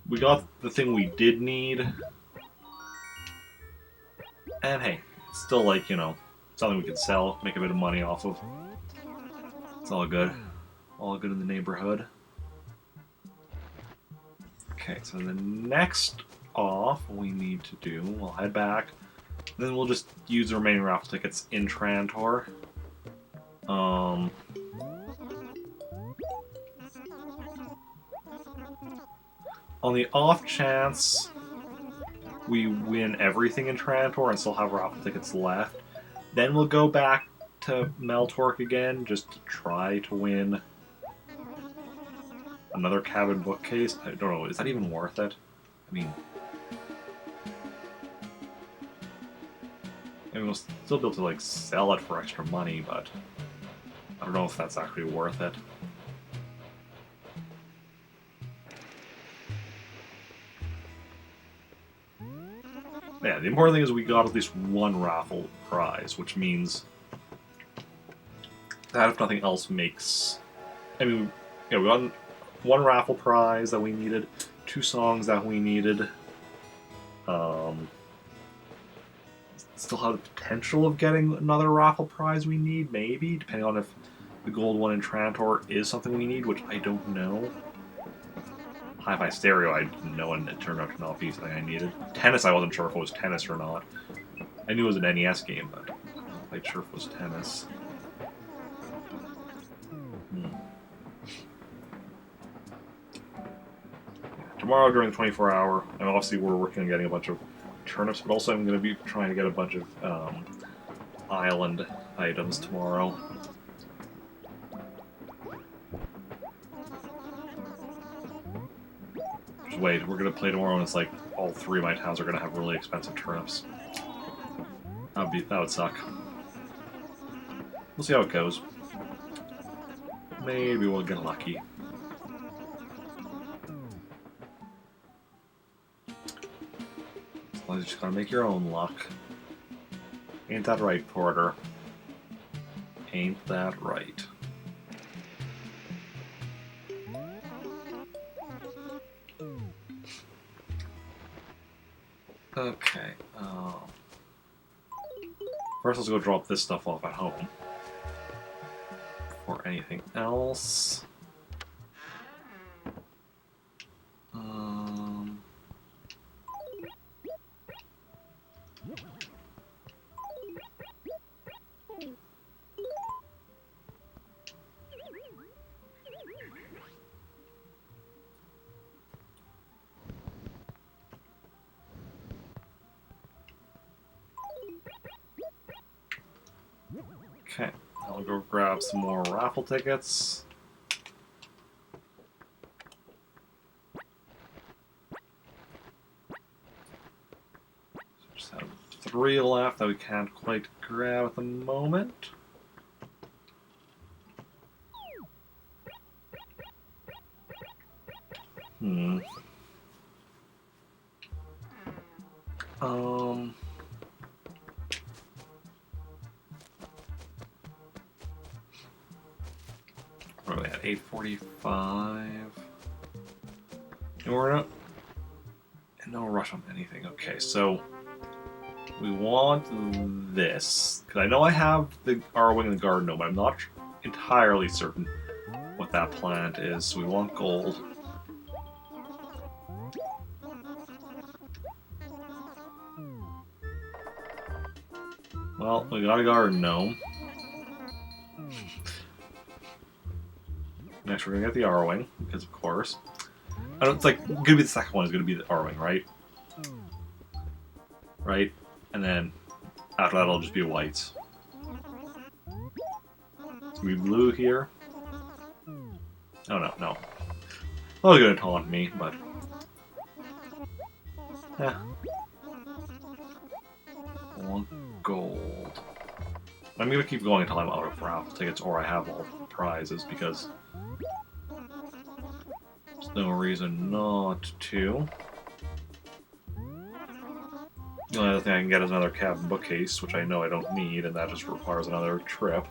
We got the thing we did need. And hey, it's still like, you know, something we could sell, make a bit of money off of. It's all good. All good in the neighborhood. Okay, so the next off we need to do, we'll head back. Then we'll just use the remaining raffle tickets in Trantor. On the off chance we win everything in Trantor and still have raffle tickets left, then we'll go back to Meltork again just to try to win another cabin bookcase. I don't know, is that even worth it? I mean, we'll still be able to like sell it for extra money, but I don't know if that's actually worth it. Yeah, the important thing is we got at least one raffle prize, which means that if nothing else makes... I mean, yeah, we got one raffle prize that we needed, 2 songs that we needed. still have the potential of getting another raffle prize we need, maybe, depending on if the gold one in Trantor is something we need, which I don't know. Hi-Fi Stereo, I didn't know, and it turned out to not be something I needed. Tennis, I wasn't sure if it was tennis or not. I knew it was an NES game, but I wasn't quite sure if it was tennis. Tomorrow during the 24-hour, and obviously we're working on getting a bunch of turnips, but also I'm going to be trying to get a bunch of island items tomorrow. Just wait, we're going to play tomorrow and it's like all three of my towns are going to have really expensive turnips. That would suck. We'll see how it goes. Maybe we'll get lucky. You just gotta make your own luck. Ain't that right, Porter? Ain't that right? Okay. First, let's go drop this stuff off at home. Before anything else. Okay, I'll go grab some more raffle tickets. So just have 3 left that we can't quite grab at the moment. What are we at? 8:45. And we're not. No rush on anything. Okay, so we want this because I know I have the Arrowwing and the Garden Gnome, but I'm not entirely certain what that plant is. So we want gold. Well, we got a Garden Gnome. Next, we're gonna get the Arrowwing because, of course, I don't. It's like gonna be the second one is gonna be the Arrowwing, right? Right, and then after that, it'll just be whites. It's gonna be blue here. Oh no, no. I was gonna taunt me, but yeah. One gold. I'm gonna keep going until I'm out of raffle tickets or I have all the prizes because there's no reason not to. The only other thing I can get is another cabin bookcase, which I know I don't need, and that just requires another trip.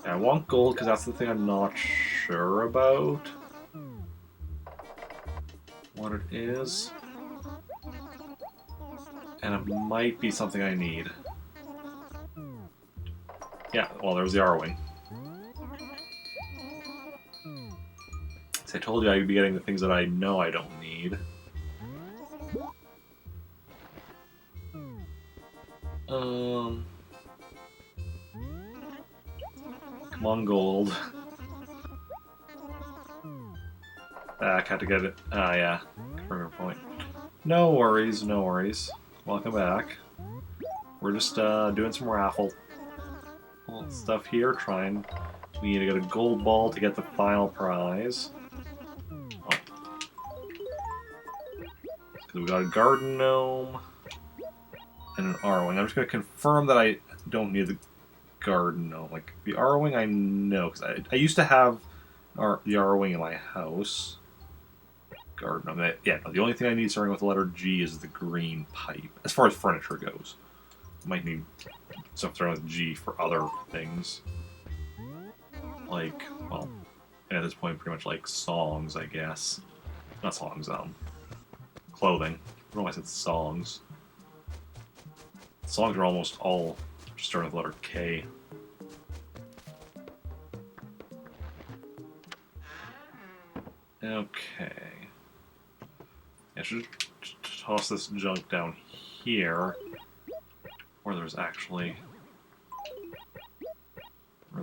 I want gold because that's the thing I'm not sure about. What it is. And it might be something I need. Yeah, well, there's the Arrowwing. So I told you I'd be getting the things that I know I don't need. Come on, gold. Back, had to get it. Ah, yeah. Confirm point. No worries, no worries. Welcome back. We're just doing some raffle stuff here. We need to get a gold ball to get the final prize. Oh. Because we got a Garden Gnome and an Arrowwing. I'm just going to confirm that I don't need the Garden Gnome. Like, the Arrowwing I know, because I used to have the Arrowwing in my house. Garden Gnome. Yeah, no, the only thing I need starting with the letter G is the green pipe. As far as furniture goes. I might need stuff starting with G for other things. Like, well, and at this point, pretty much like songs, I guess. Not songs, clothing. I don't know why I said songs. Songs are almost all just starting with the letter K. Okay. I should toss this junk down here, where there's actually...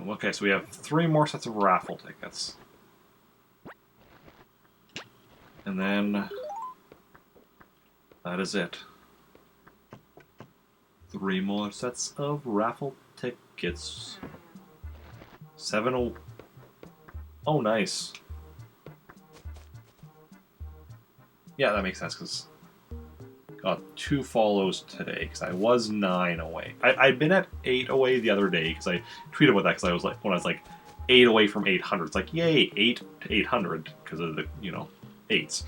Okay, so we have 3 more sets of raffle tickets. And then... that is it. 3 more sets of raffle tickets. 7... oh, nice. Yeah, that makes sense, because got 2 follows today, because I was 9 away. I'd been at 8 away the other day, because I tweeted about that, because I was like, when I was like 8 away from 800, it's like, yay, 8 to 800, because of the, 8s.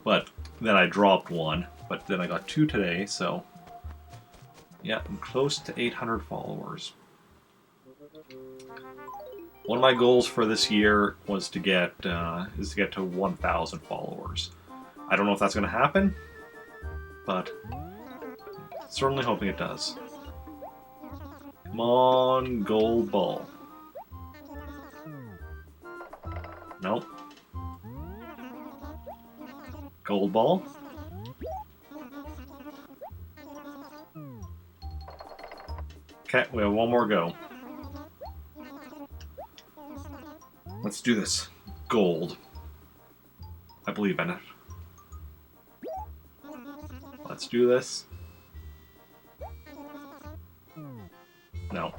But then I dropped 1, but then I got 2 today, so yeah, I'm close to 800 followers. One of my goals for this year was to get to 1,000 followers. I don't know if that's going to happen, but certainly hoping it does. Come on, gold ball. Nope. Gold ball. Okay, we have 1 more go. Let's do this. Gold. I believe in it. Let's do this. No.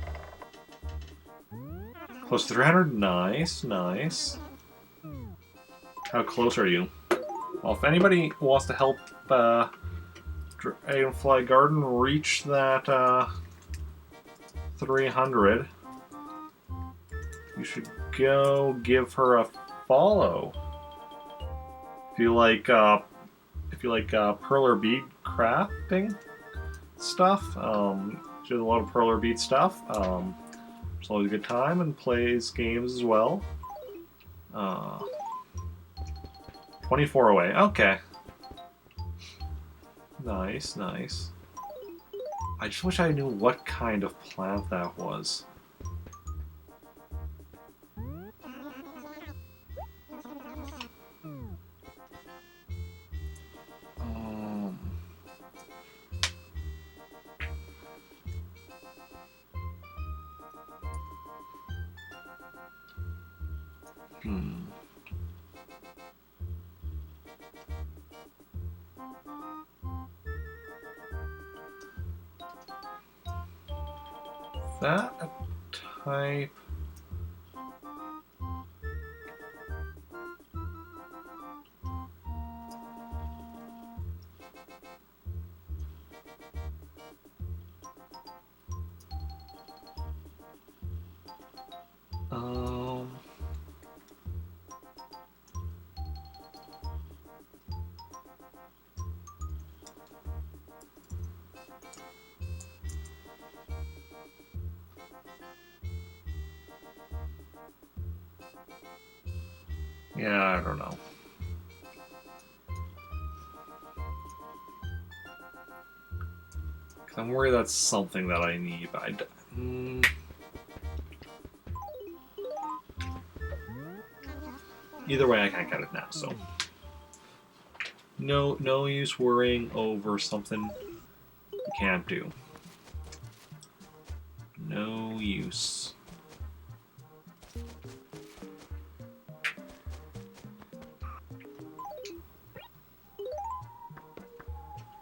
Close to 300. Nice, nice. How close are you? Well, if anybody wants to help Dragonfly Garden reach that 300, you should go give her a follow. If you like perler bead crafting stuff, she does a lot of perler bead stuff. It's always a good time and plays games as well. 24 away. Okay. Nice, nice. I just wish I knew what kind of plant that was. That a type? Yeah, I don't know. I'm worried that's something that I need, but either way, I can't get it now, so no use worrying over something you can't do. No use.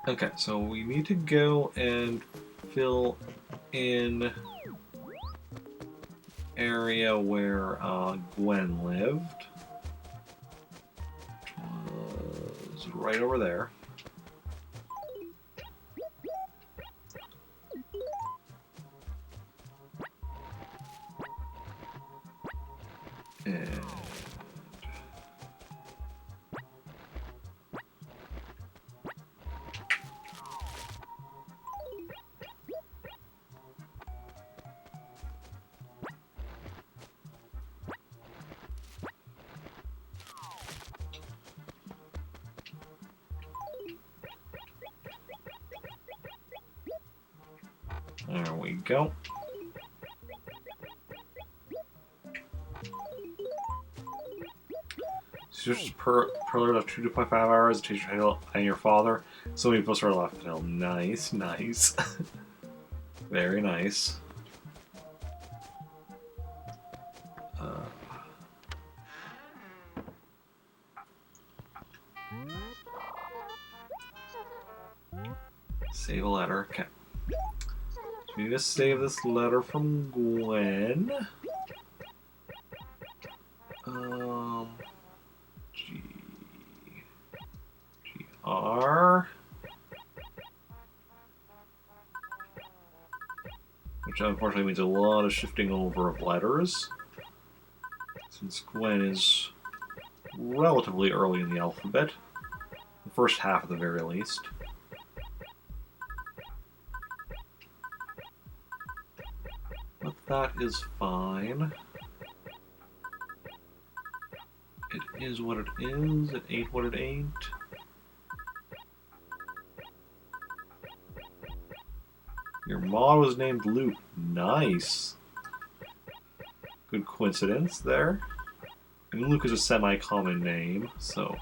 Okay, so we need to go and fill in area where Gwen lived. It's right over there. And we go. Just per alert of 2.5 hours, teacher Hill and your father. So many posts are left. Hill. Nice, nice. Very nice. Save a letter. Okay. So we need to save this letter from Gwen. GR. Which unfortunately means a lot of shifting over of letters. Since Gwen is relatively early in the alphabet. The first half at the very least. But that is fine. It is what it is. It ain't what it ain't. Your mom was named Luke. Nice. Good coincidence there. And Luke is a semi-common name, so...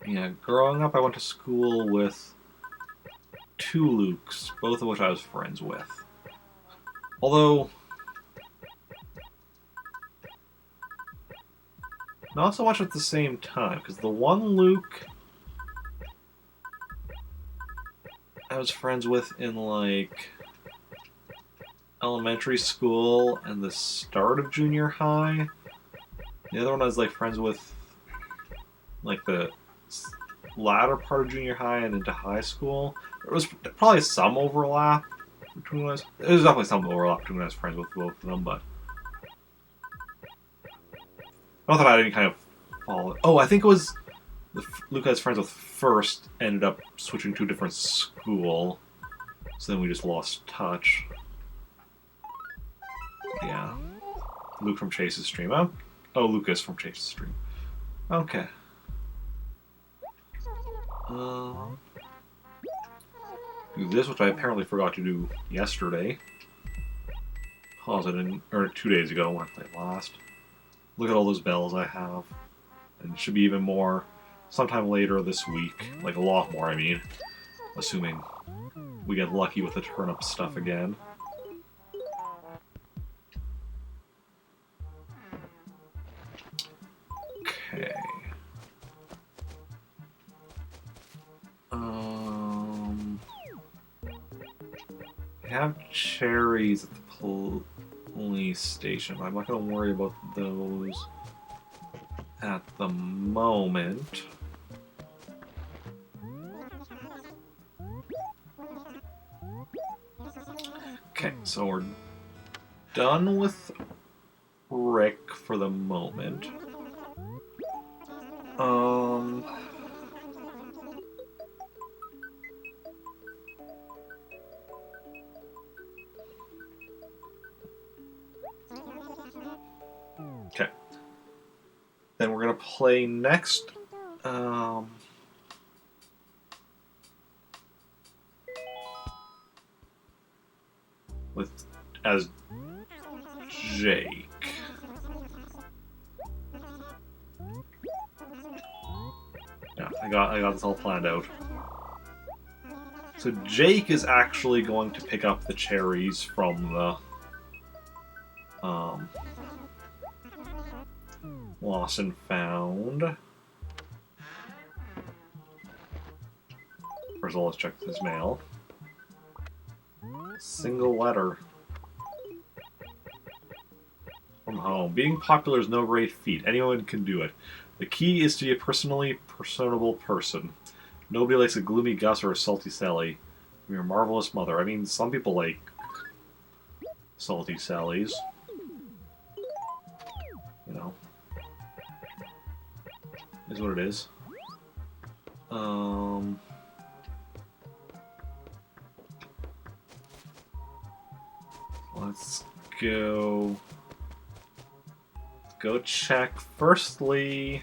Yeah, growing up I went to school with 2 Lukes, both of which I was friends with. Although... not so much at the same time, because the one Luke I was friends with in, like, elementary school and the start of junior high. The other one I was, like, friends with, like, the latter part of junior high and into high school. There was probably some overlap between us. There was definitely some overlap between when I was friends with both of them, but... not that I had any kind of follow. Oh, I think it was the Luke I was friends with first ended up switching to a different school, so then we just lost touch. Yeah, Luke from Chase's stream. Oh, Lucas from Chase's stream. Okay. Do this, which I apparently forgot to do yesterday. Pause it in, or 2 days ago when I played last. Look at all those bells I have. And it should be even more sometime later this week. Like, a lot more, I mean. Assuming we get lucky with the turnip stuff again. Okay. I have cherries at the police station, but I'm not going to worry about those at the moment. Okay, so we're done with Rick for the moment. Okay. Then we're gonna play next. As Jake. Yeah, I got this all planned out. So Jake is actually going to pick up the cherries from the Lost and Found. First of all, let's check his mail. Single letter. From home. Being popular is no great feat. Anyone can do it. The key is to be a personable person. Nobody likes a gloomy Gus or a salty Sally. You're a marvelous mother. I mean, some people like salty Sallys. You know. Is what it is. Let's go. Let's go check. Firstly,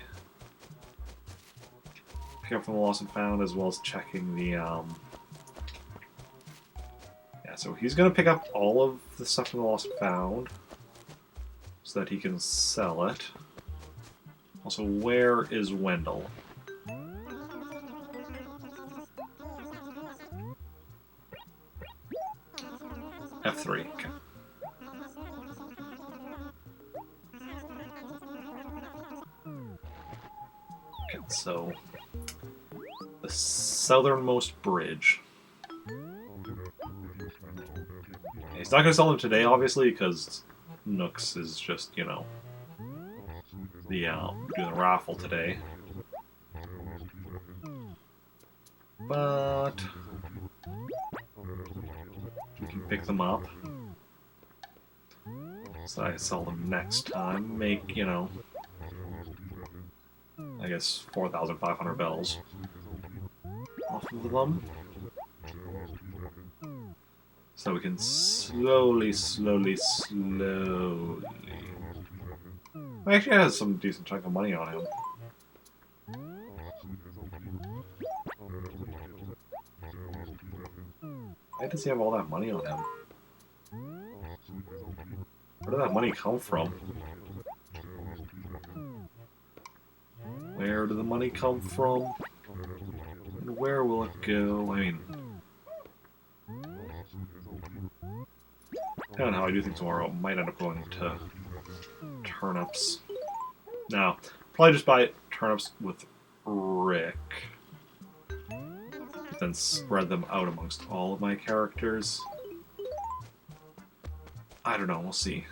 pick up from the lost and found, as well as checking the. Yeah, so he's gonna pick up all of the stuff from the lost and found, so that he can sell it. Also, where is Wendell? F3. Okay. Okay, so the southernmost bridge. He's not going to sell them today, obviously, because Nooks is just, you know, doing the raffle today. But we can pick them up. So I sell them next time. Make, you know, I guess 4,500 bells off of them. So we can slowly. Actually, has some decent chunk of money on him. Why does he have all that money on him? Where did that money come from? Where did the money come from? And where will it go? I mean, depending on how I do things tomorrow, it might end up going to turnips. No, probably just buy turnips with Rick. Then spread them out amongst all of my characters. I don't know, we'll see.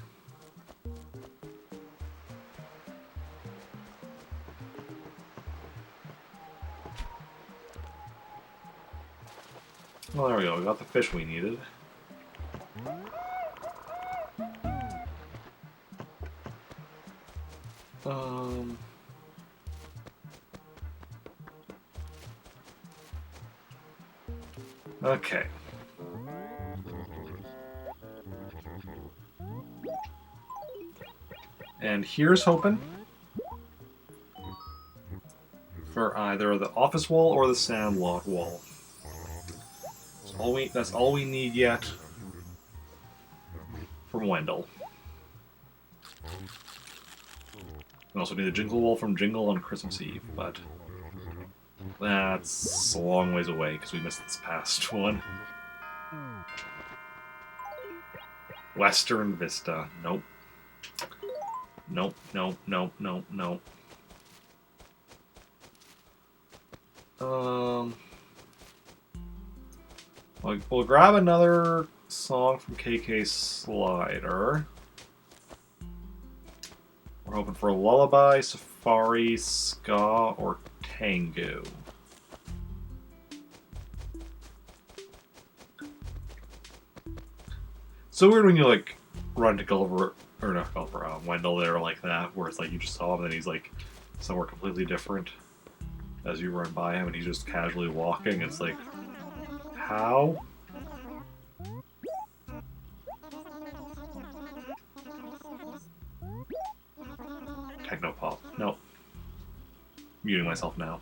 Well, there we go, we got the fish we needed. Okay. And here's hoping for either the office wall or the sandlot wall. That's all we need yet from Wendell. We also need the Jingle wall from Jingle on Christmas Eve, but that's a long ways away because we missed this past one. Western Vista. Nope. Nope. We'll grab another song from KK Slider. We're hoping for a lullaby, safari, ska, or tango. So weird when you like run to Gulliver, or not Gulliver, Wendell there like that, where it's like you just saw him and then he's like somewhere completely different as you run by him and he's just casually walking. It's like, how? Technopop. Nope. Muting myself now.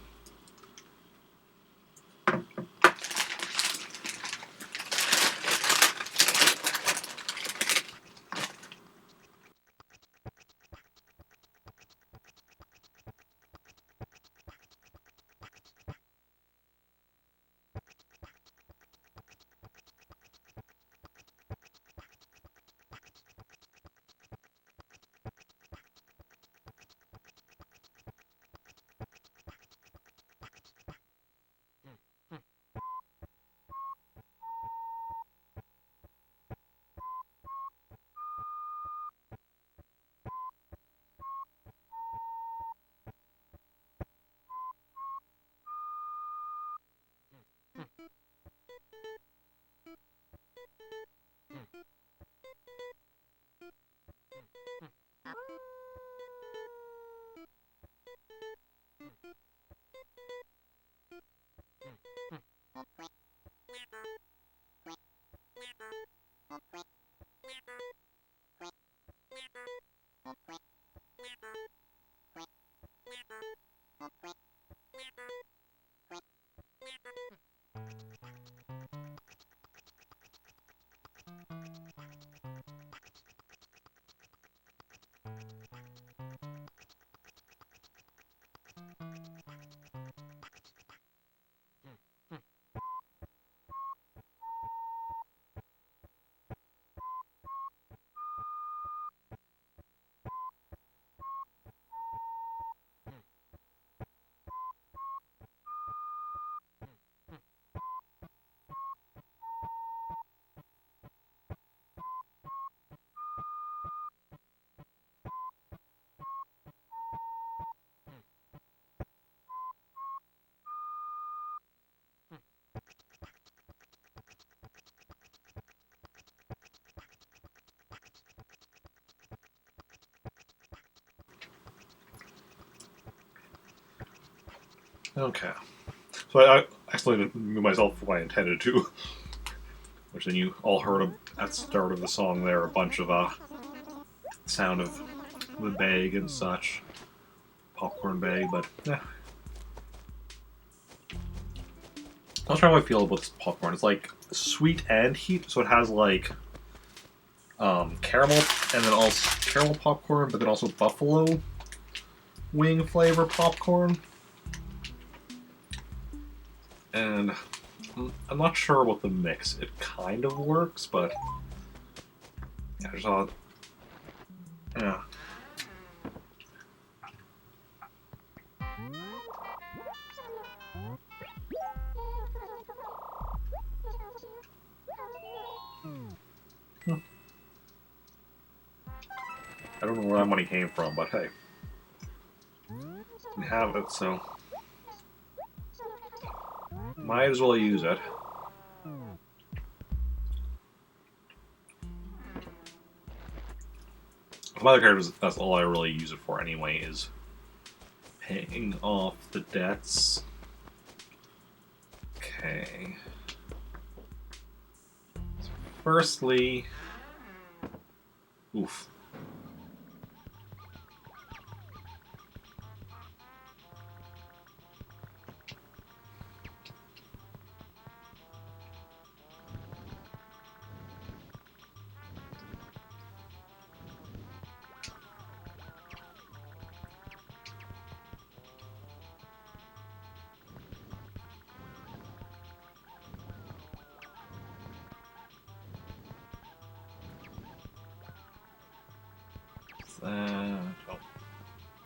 Okay. So I accidentally didn't move myself what I intended to. Which then you all heard at the start of the song there, a bunch of sound of the bag and such. Popcorn bag, but yeah. I'll try how I feel about this popcorn. It's like sweet and heat, so it has like caramel and then also caramel popcorn, but then also buffalo wing flavor popcorn. And I'm not sure about the mix. It kind of works, but yeah, there's all yeah. I don't know where that money came from, but hey, we have it, so might as well use it. My other characters, that's all I really use it for anyway, is paying off the debts. Okay. So firstly, oof. Oh,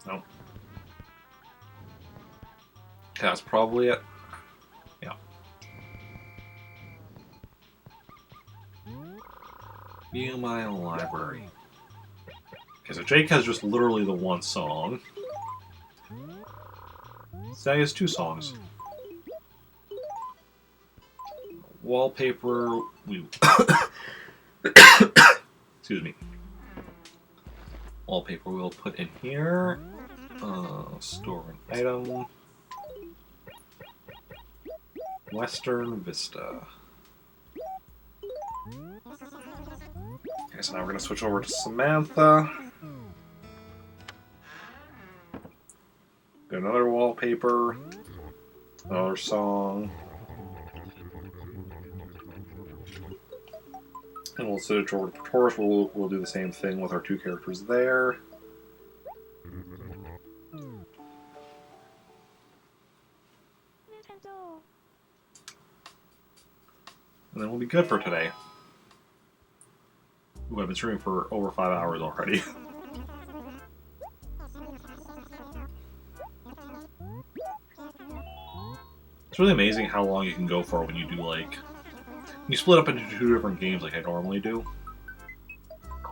no. That's probably it. Yeah. View my library. Okay, so Jake has just literally the one song. Zay has two songs. Wallpaper. Excuse me. Wallpaper we'll put in here. Store an item. Western Vista. Okay, so now we're going to switch over to Samantha. Get another wallpaper. Another song. And we'll switch over to Taurus. We'll do the same thing with our two characters there. And then we'll be good for today. Ooh, I've been streaming for over 5 hours already. It's really amazing how long you can go for when you do, like... When you split up into two different games like I normally do.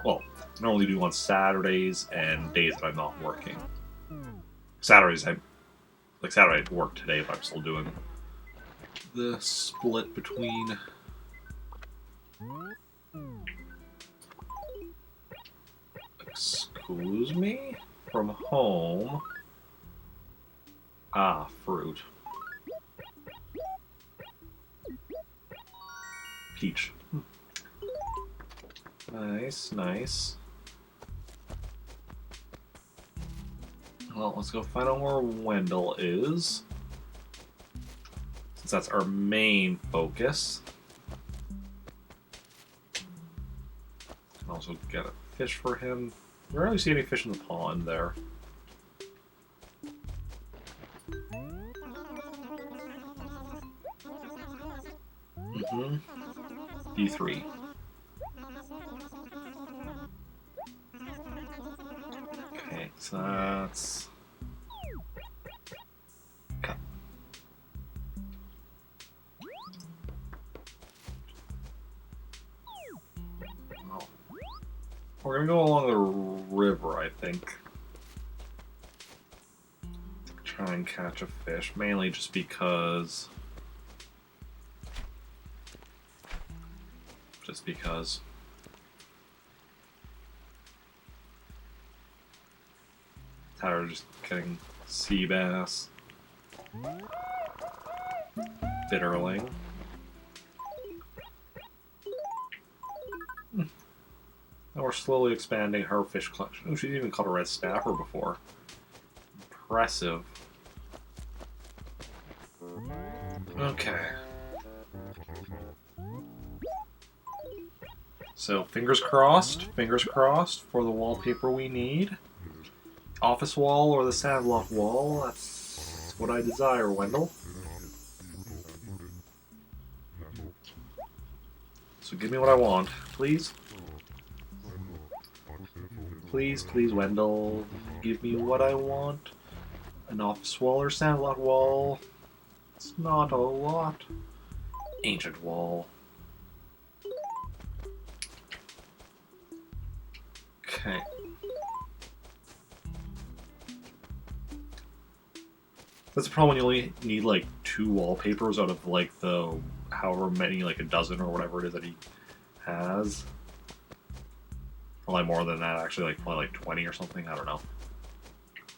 Well, I normally do on Saturdays and days that I'm not working. Saturday I work today, but I'm still doing the split between... Excuse me? From home. Ah, fruit. Peach. Nice, nice. Well, let's go find out where Wendell is. Since that's our main focus. Can also get a fish for him. I rarely see any fish in the pond there. D3. Okay, so that's... Okay. Oh. We're gonna go along the river, I think. Try and catch a fish, mainly just because... Tired of just getting sea bass. Bitterling. And we're slowly expanding her fish collection. Oh, she's even caught a red snapper before. Impressive. Okay. So, fingers crossed for the wallpaper we need. Office wall or the Sandlot wall, that's what I desire, Wendell. So give me what I want, please. Please, please, Wendell, give me what I want. An office wall or Sandlot wall. It's not a lot. Ancient wall. Okay. That's the problem when you only need like 2 wallpapers out of like the however many, like a dozen or whatever it is that he has. Probably more than that, actually, like probably like 20 or something. I don't know.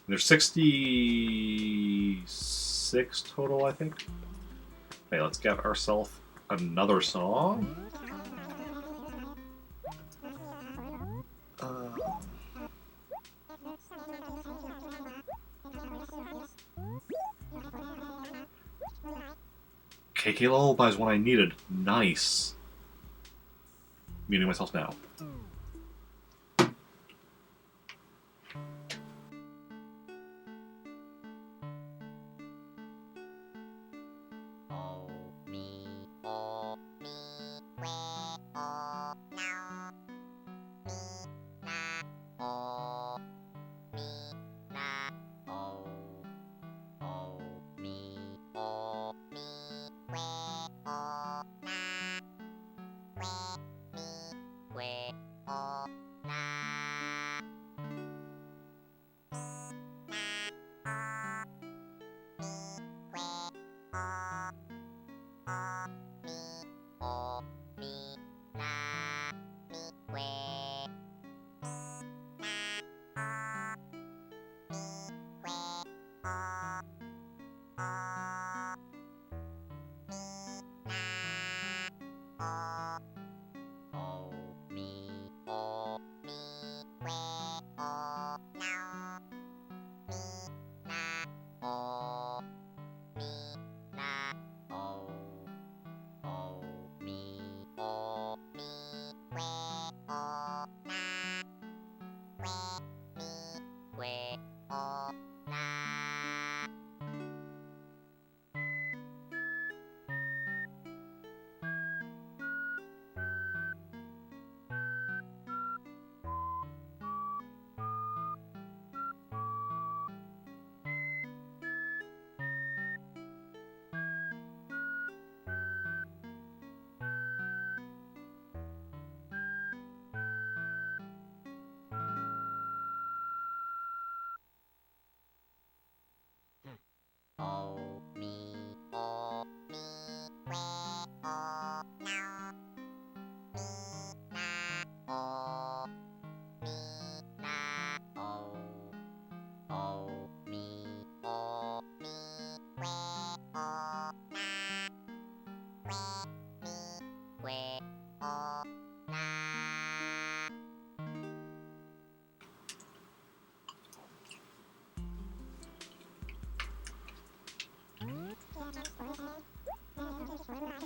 There's 66 total, I think. Okay, let's get ourselves another song. KK Lullaby is what I needed. Nice. Muting myself now.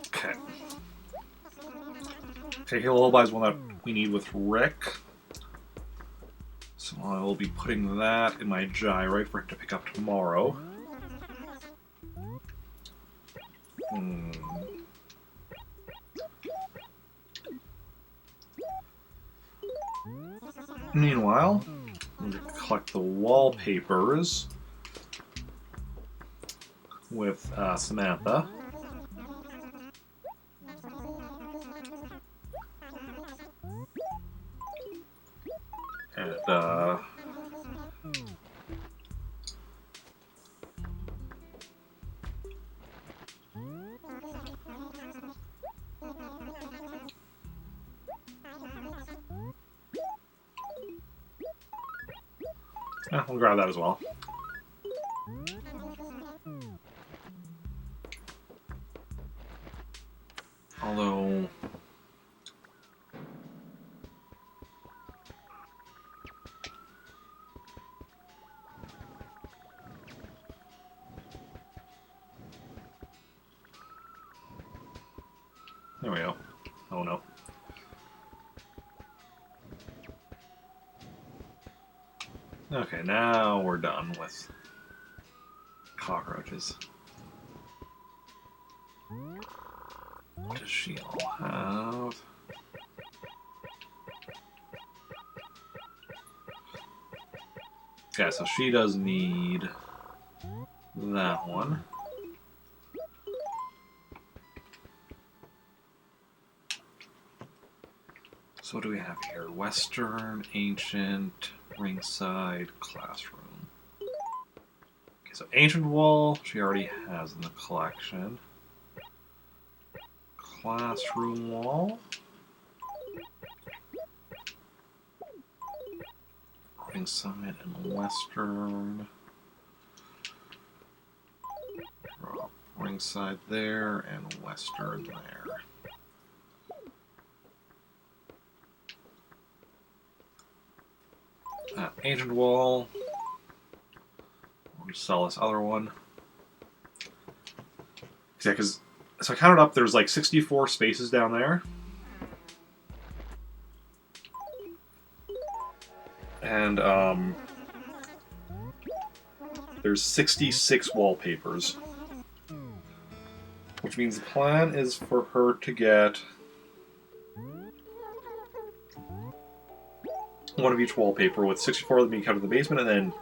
Okay. KK Lullaby is one that we need with Rick. So I will be putting that in my gyrate for it to pick up tomorrow. Meanwhile, I'm going to collect the wallpapers with Samantha. And, we'll grab that as well. Although... There we go. Oh no. Okay, now we're done with cockroaches. What does she all have? Okay, so she does need that one. So what do we have here? Western, Ancient, Ringside, Classroom. Okay, so Ancient Wall, she already has in the collection. Classroom Wall. Ringside and Western. Drop Ringside there and Western there. Ancient Wall. We'll just sell this other one. Yeah, because so I counted up. There's like 64 spaces down there, and there's 66 wallpapers, which means the plan is for her to get one of each wallpaper, with 64 of them being kept in the basement, and then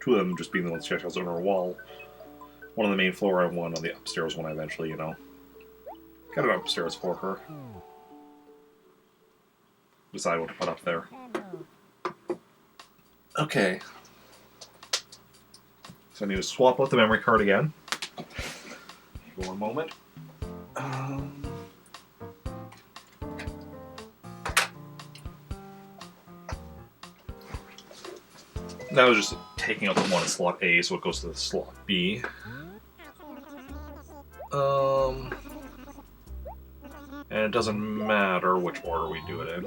2 of them just being the ones she has on her wall. One on the main floor and one on the upstairs when I eventually, you know, get it upstairs for her. Decide what to put up there. Okay. So I need to swap out the memory card again. One moment. That was just taking out the one in slot A, so it goes to the slot B. And it doesn't matter which order we do it in.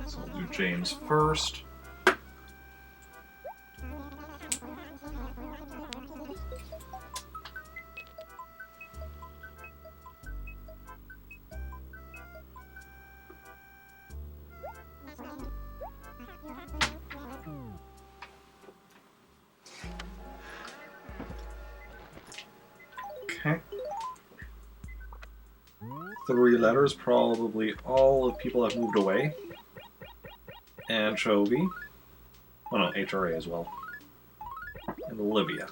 So we'll do James first. Okay. 3 letters, probably all of people have moved away. Anchovy. Oh no, HRA as well. And Olivia.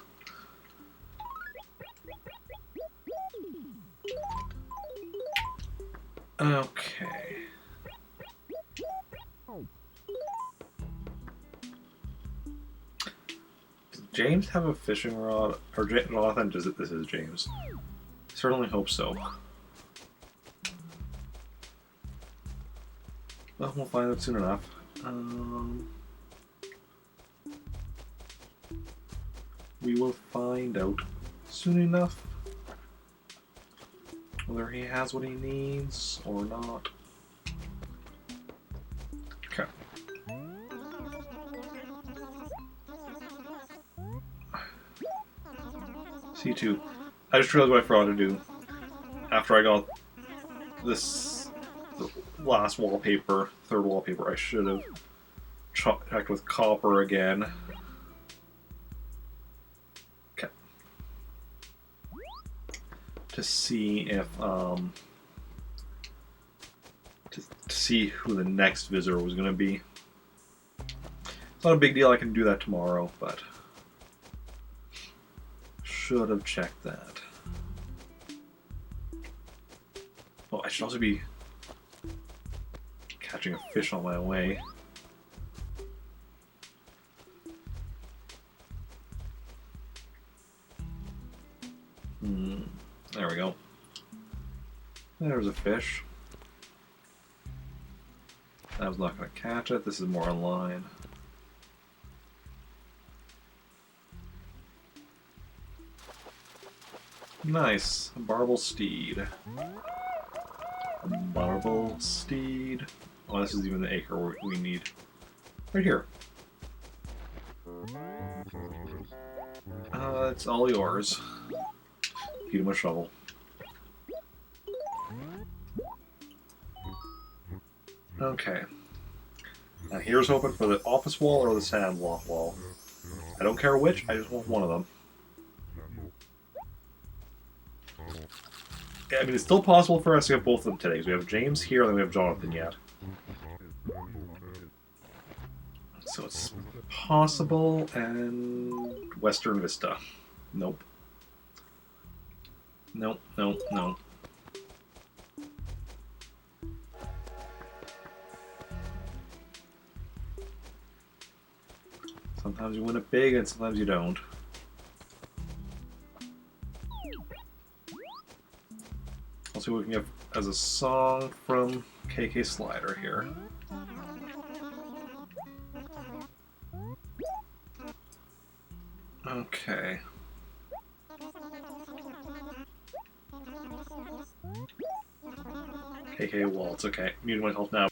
Okay. Does James have a fishing rod? Or Jonathan, this is James. Certainly hope so. Well, we'll find out soon enough. We will find out soon enough whether he has what he needs or not. Okay. C2. I just realized what I forgot to do. After I got this last wallpaper, third wallpaper, I should have checked with Copper again. Okay. To see if to see who the next visitor was going to be. It's not a big deal. I can do that tomorrow, but should have checked that. Oh, I should also be catching a fish on my way. There we go. There's a fish. I was not going to catch it. This is more in line. Nice. A Barble Steed. Marble Steed. Oh, this is even the acre we need. Right here. It's all yours. Feed him a shovel. Okay. Now here's hoping for the office wall or the sandblock wall. I don't care which, I just want one of them. Yeah, I mean, it's still possible for us to get both of them today, because we have James here, and then we have Jonathan yet. So it's possible, and Western Vista. Nope. Nope, nope, nope. Sometimes you win it big, and sometimes you don't. Let's see what we can get as a song from KK Slider here. Okay. KK Waltz, okay. Muting myself now.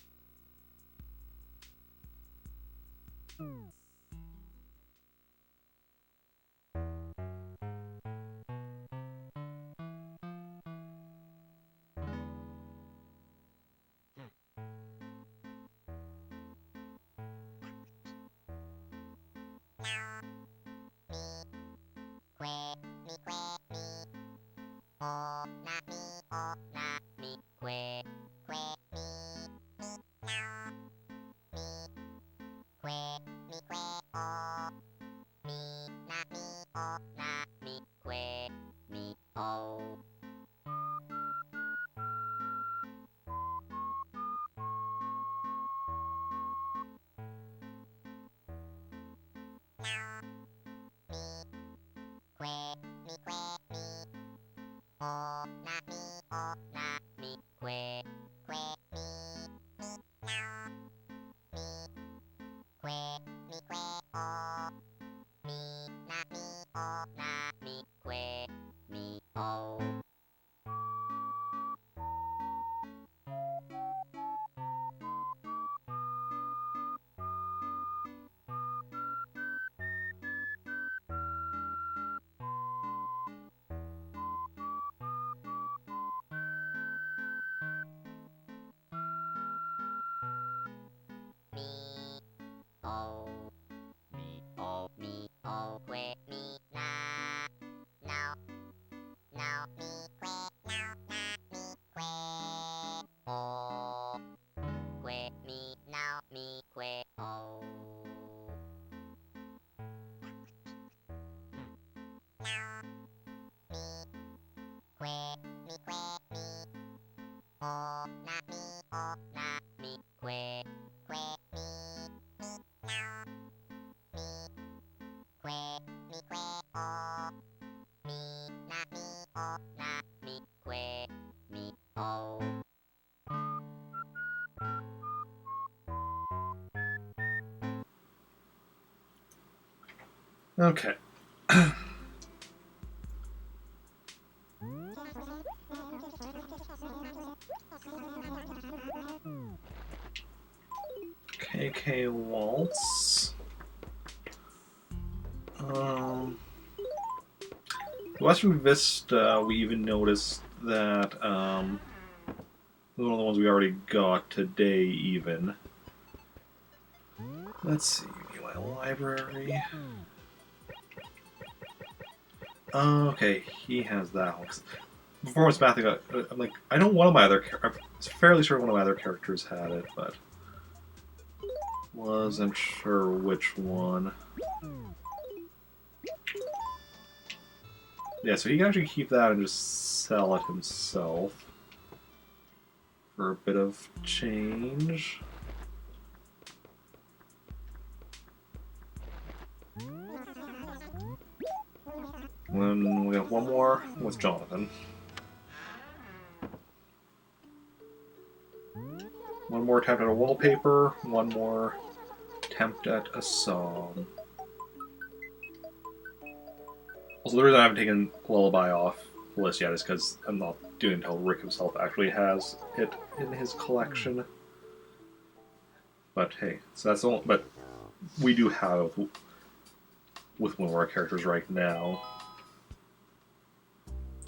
Okay. KK Waltz. Western Vista, we even noticed that one of the ones we already got today, even. Let's see, my library. Okay, he has that one. Performance math, I'm like, I know one of my other. I'm fairly sure one of my other characters had it, but wasn't sure which one. Yeah, so he can actually keep that and just sell it himself for a bit of change. And then we have one more with Jonathan. One more attempt at a wallpaper, one more attempt at a song. Also, the reason I haven't taken Lullaby off the list yet is because I'm not doing it until Rick himself actually has it in his collection. But hey, so that's all. But we do have with one of our characters right now,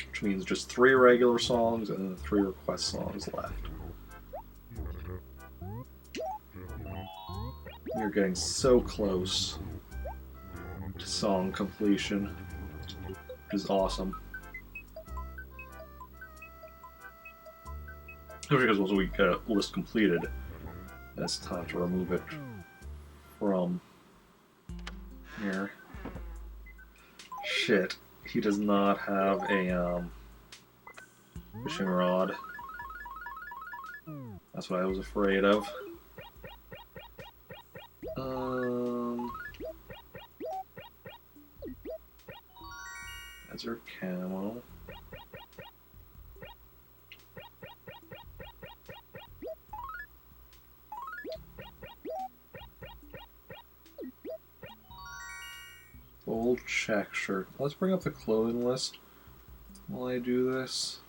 which means just 3 regular songs and 3 request songs left. We're getting so close to song completion, which is awesome. Because once we get a list completed, it's time to remove it from here. Shit, he does not have a fishing rod. That's what I was afraid of. Desert camo. Bold check shirt. Let's bring up the clothing list while I do this.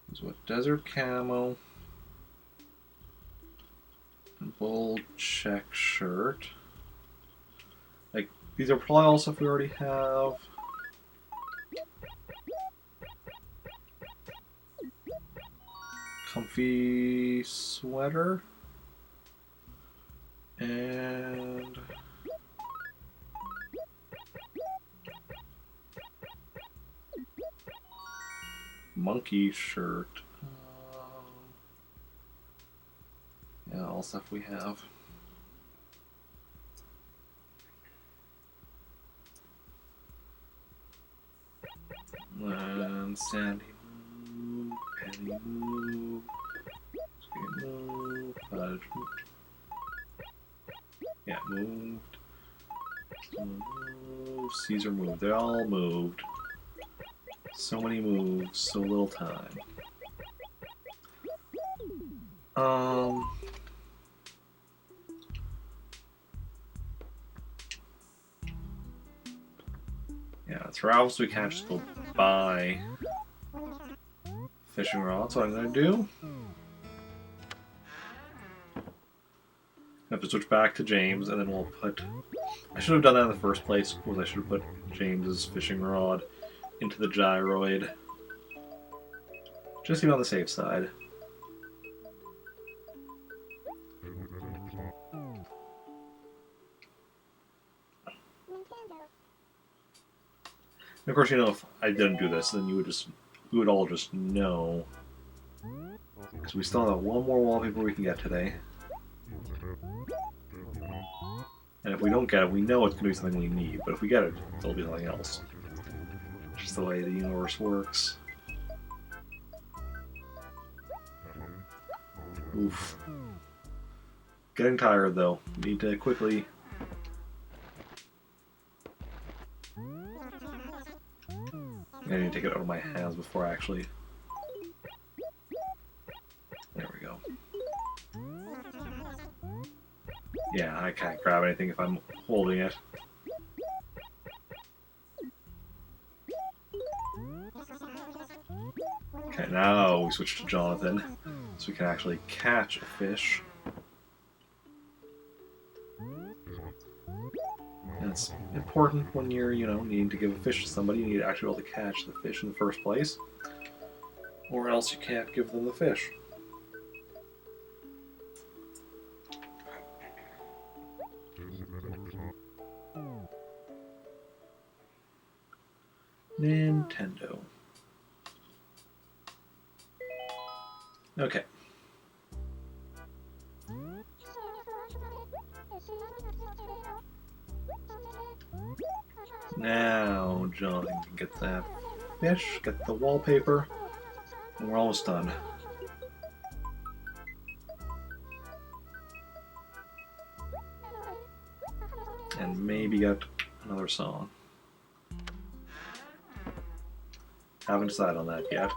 This is what desert camo and bold check shirt. Like, these are probably all stuff we already have. Comfy sweater and monkey shirt. Yeah, all stuff we have. And Sandy move, Penny move, Sweet move, Fudge move. Yeah, moved. Stone move, Caesar moved. They all moved. So many moves, so little time. Yeah, it's Ralph, so we can't just go buy fishing rods. That's what I'm gonna do. I have to switch back to James, and then we'll put... I should have done that in the first place, because I should have put James's fishing rod into the gyroid. Just to be on the safe side. And of course, you know, if I didn't do this, then you would all just know. Because we still have one more wallpaper we can get today. And if we don't get it, we know it's going to be something we need. But if we get it, it'll be something else. Just the way the universe works. Oof. Getting tired, though. Need to quickly... I need to take it out of my hands before I actually... There we go. Yeah, I can't grab anything if I'm holding it. Okay, now we switch to Jonathan, so we can actually catch a fish. And it's important when you're, you know, needing to give a fish to somebody, you need to actually be able to catch the fish in the first place, or else you can't give them the fish. Nintendo. Okay. Now, John can get that fish, get the wallpaper, and we're almost done. And maybe get another song. Haven't decided on that yet.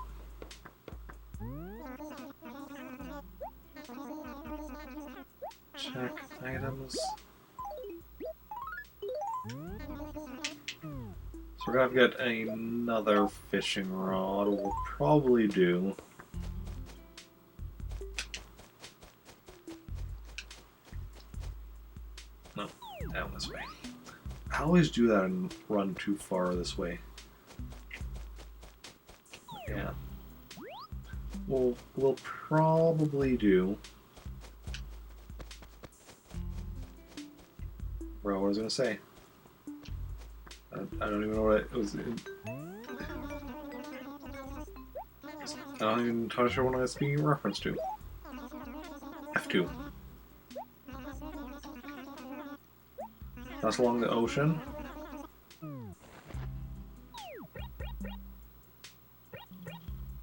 Check items. So We're gonna have to get another fishing rod. We'll probably do. No, down this way. I always do that and run too far this way. Yeah. We'll probably do. Bro, what was I gonna say? I don't even know what it was. I don't even entirely sure what I was speaking in reference to. F2. That's along the ocean.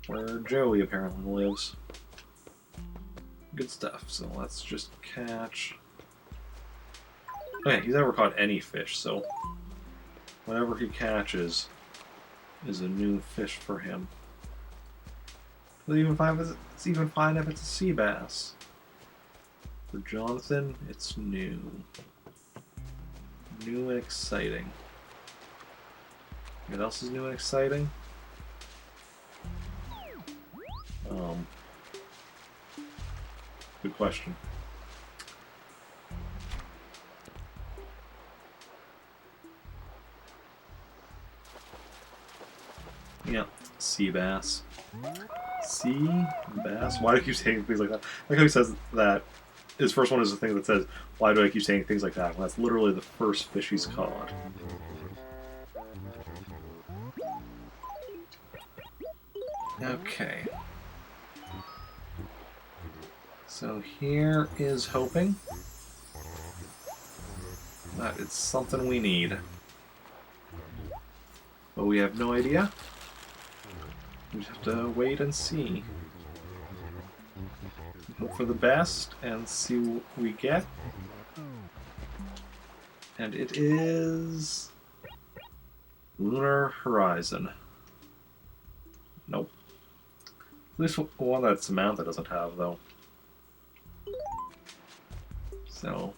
Where Joey apparently lives. Good stuff. So let's just catch. Okay, he's never caught any fish, so whatever he catches is a new fish for him. It's even fine if it's a sea bass. For Jonathan, it's new. New and exciting. What else is new and exciting? Good question. Yeah, sea bass. Sea bass? Why do I keep saying things like that? Like how he says that. His first one is the thing that says, why do I keep saying things like that? Well, that's literally the first fish he's caught. Okay. So here is hoping that it's something we need. But we have no idea. We just have to wait and see. Hope for the best and see what we get. And it is Lunar Horizon. Nope. At least one that Samantha doesn't have, though. So,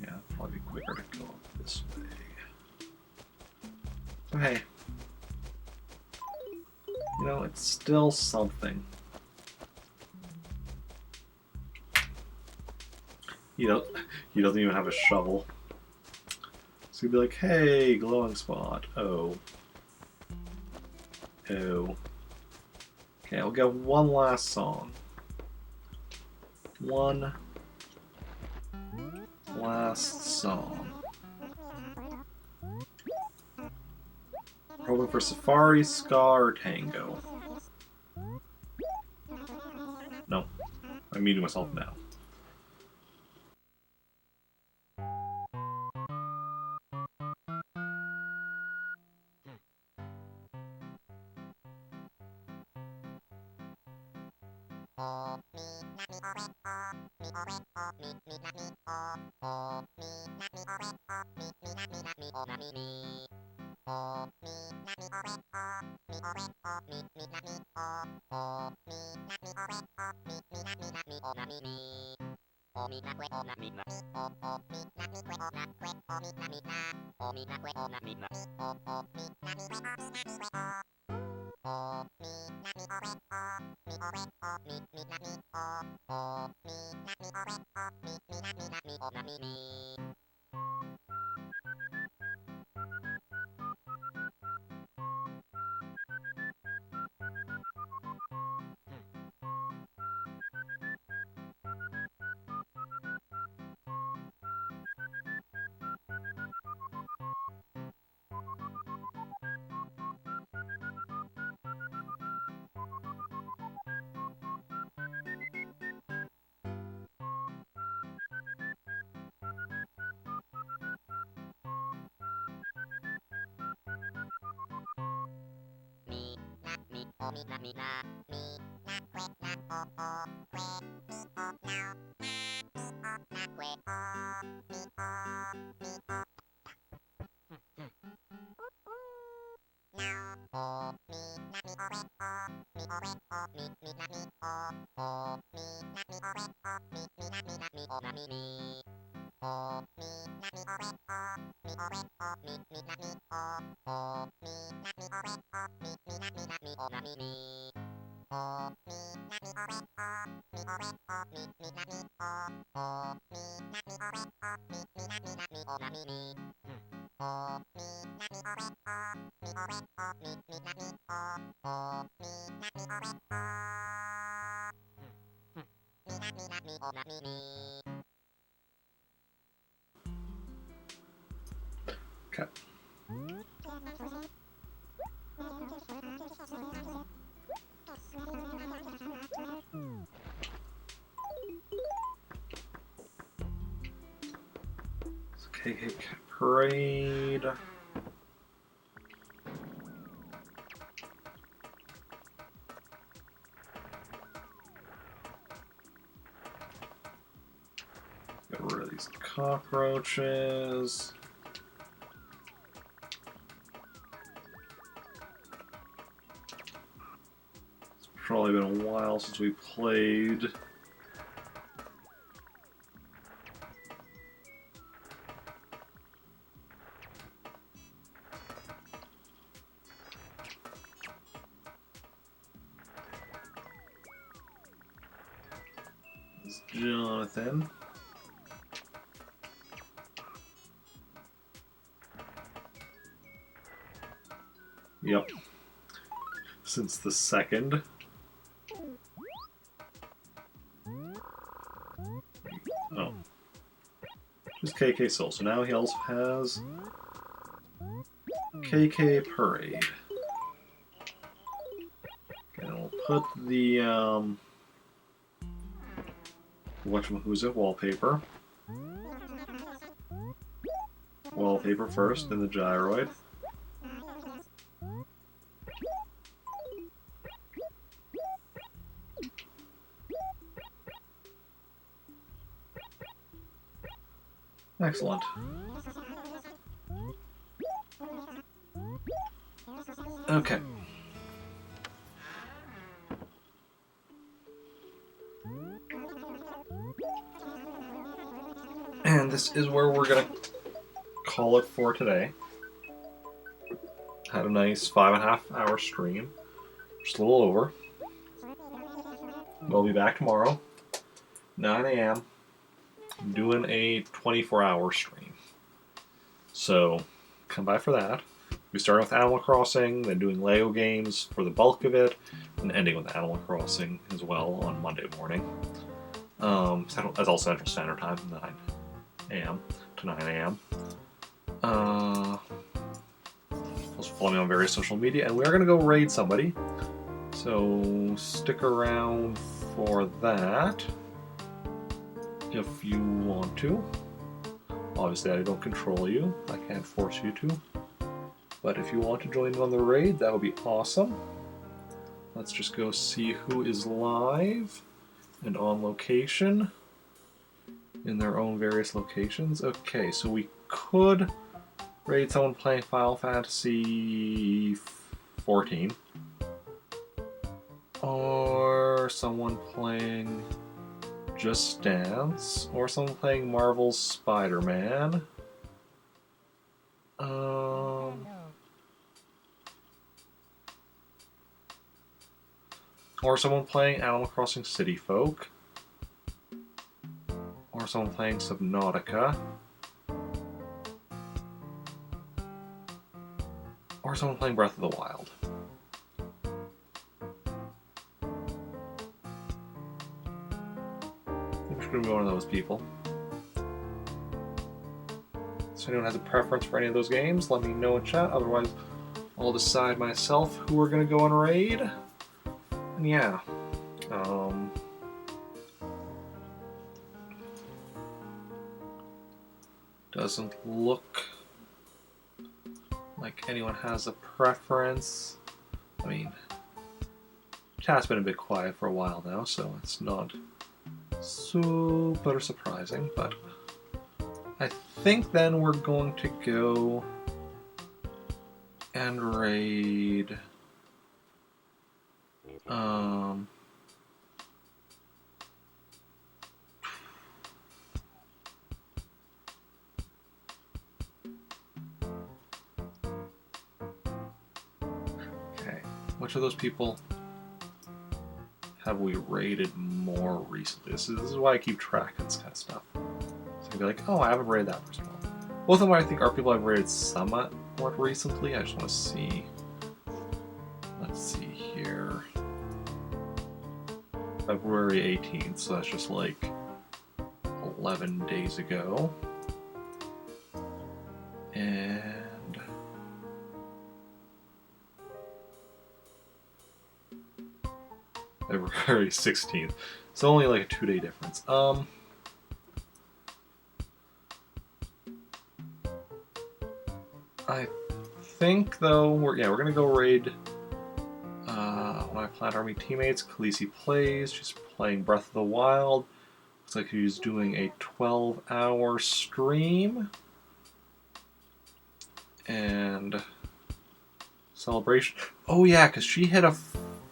yeah, probably be quicker to go this way. So hey, you know, it's still something. He doesn't even have a shovel. So he'd be like, hey, glowing spot. Oh. Oh. Okay, we'll get one last song. One last song. Hoping for Safari, Ska, or Tango. No. I'm muting myself now. Okay. KK Parade. Get rid of these cockroaches. It's probably been a while since we played. It's Jonathan. Yep. Since the second. Oh. Just KK Soul. So now he also has KK Parade. And we'll put the whatchamahooza wallpaper. Wallpaper first, then the gyroid. Excellent. Okay. And this is where we're gonna call it for today. Had a nice 5.5 hour stream. Just a little over. We'll be back tomorrow, 9 a.m. doing a 24-hour stream. So come by for that. We started with Animal Crossing, then doing Lego games for the bulk of it, and ending with Animal Crossing as well on Monday morning. That's all Central Standard Time, 9 a.m. to 9 a.m. Also follow me on various social media, and we are going to go raid somebody. So stick around for that if you want to. Obviously, I don't control you. I can't force you to. But if you want to join on the raid, that would be awesome. Let's just go see who is live and on location in their own various locations. Okay, so we could raid someone playing Final Fantasy 14. Or someone playing Just Dance. Or someone playing Marvel's Spider-Man. Or someone playing Animal Crossing City Folk. Or someone playing Subnautica. Or someone playing Breath of the Wild. I'm just going to be one of those people. So if anyone has a preference for any of those games, let me know in chat. Otherwise, I'll decide myself who we're going to go and raid. And yeah. Doesn't look like anyone has a preference. I mean, chat's been a bit quiet for a while now, so it's not super surprising, but I think then we're going to go and raid Which of those people have we raided more recently? This is why I keep track of this kind of stuff. So you'd be like, oh, I haven't raided that person. Both of them, I think, are people I've raided somewhat recently. I just want to see. Let's see here. February 18th, so that's just like 11 days ago. And February 16th. So only like a 2-day difference. I think though we're gonna go raid my Planet Army teammates. Khaleesi plays. She's playing Breath of the Wild. Looks like she's doing a 12-hour stream. And celebration. Oh yeah, because she hit a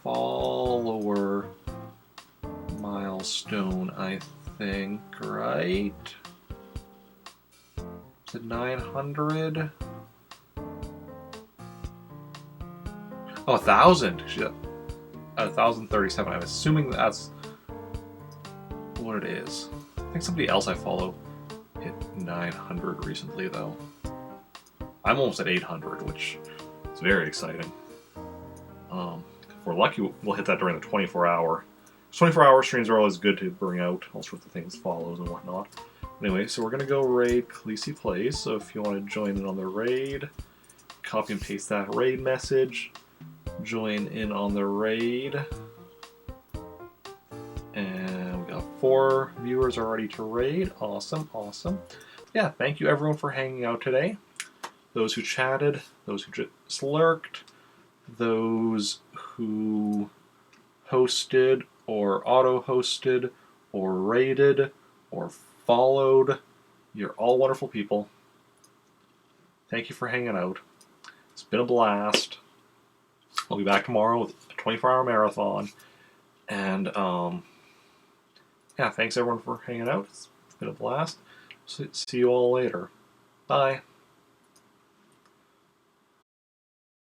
follower milestone, I think, right? Is it 900? Oh, 1,000. She got 1,037. I'm assuming that's what it is. I think somebody else I follow hit 900 recently, though. I'm almost at 800, which is very exciting. If we're lucky, we'll hit that during the 24-hour. 24-hour streams are always good to bring out all sorts of things, follows and whatnot. Anyway, so we're going to go raid Khaleesi Plays, so if you want to join in on the raid, copy and paste that raid message, join in on the raid. And we got 4 viewers already to raid. Awesome, awesome. Yeah, thank you everyone for hanging out today. Those who chatted, those who just lurked, those who hosted or auto-hosted or raided or followed. You're all wonderful people. Thank you for hanging out. It's been a blast. I'll be back tomorrow with a 24-hour marathon. And, yeah, thanks everyone for hanging out. It's been a blast. See you all later. Bye.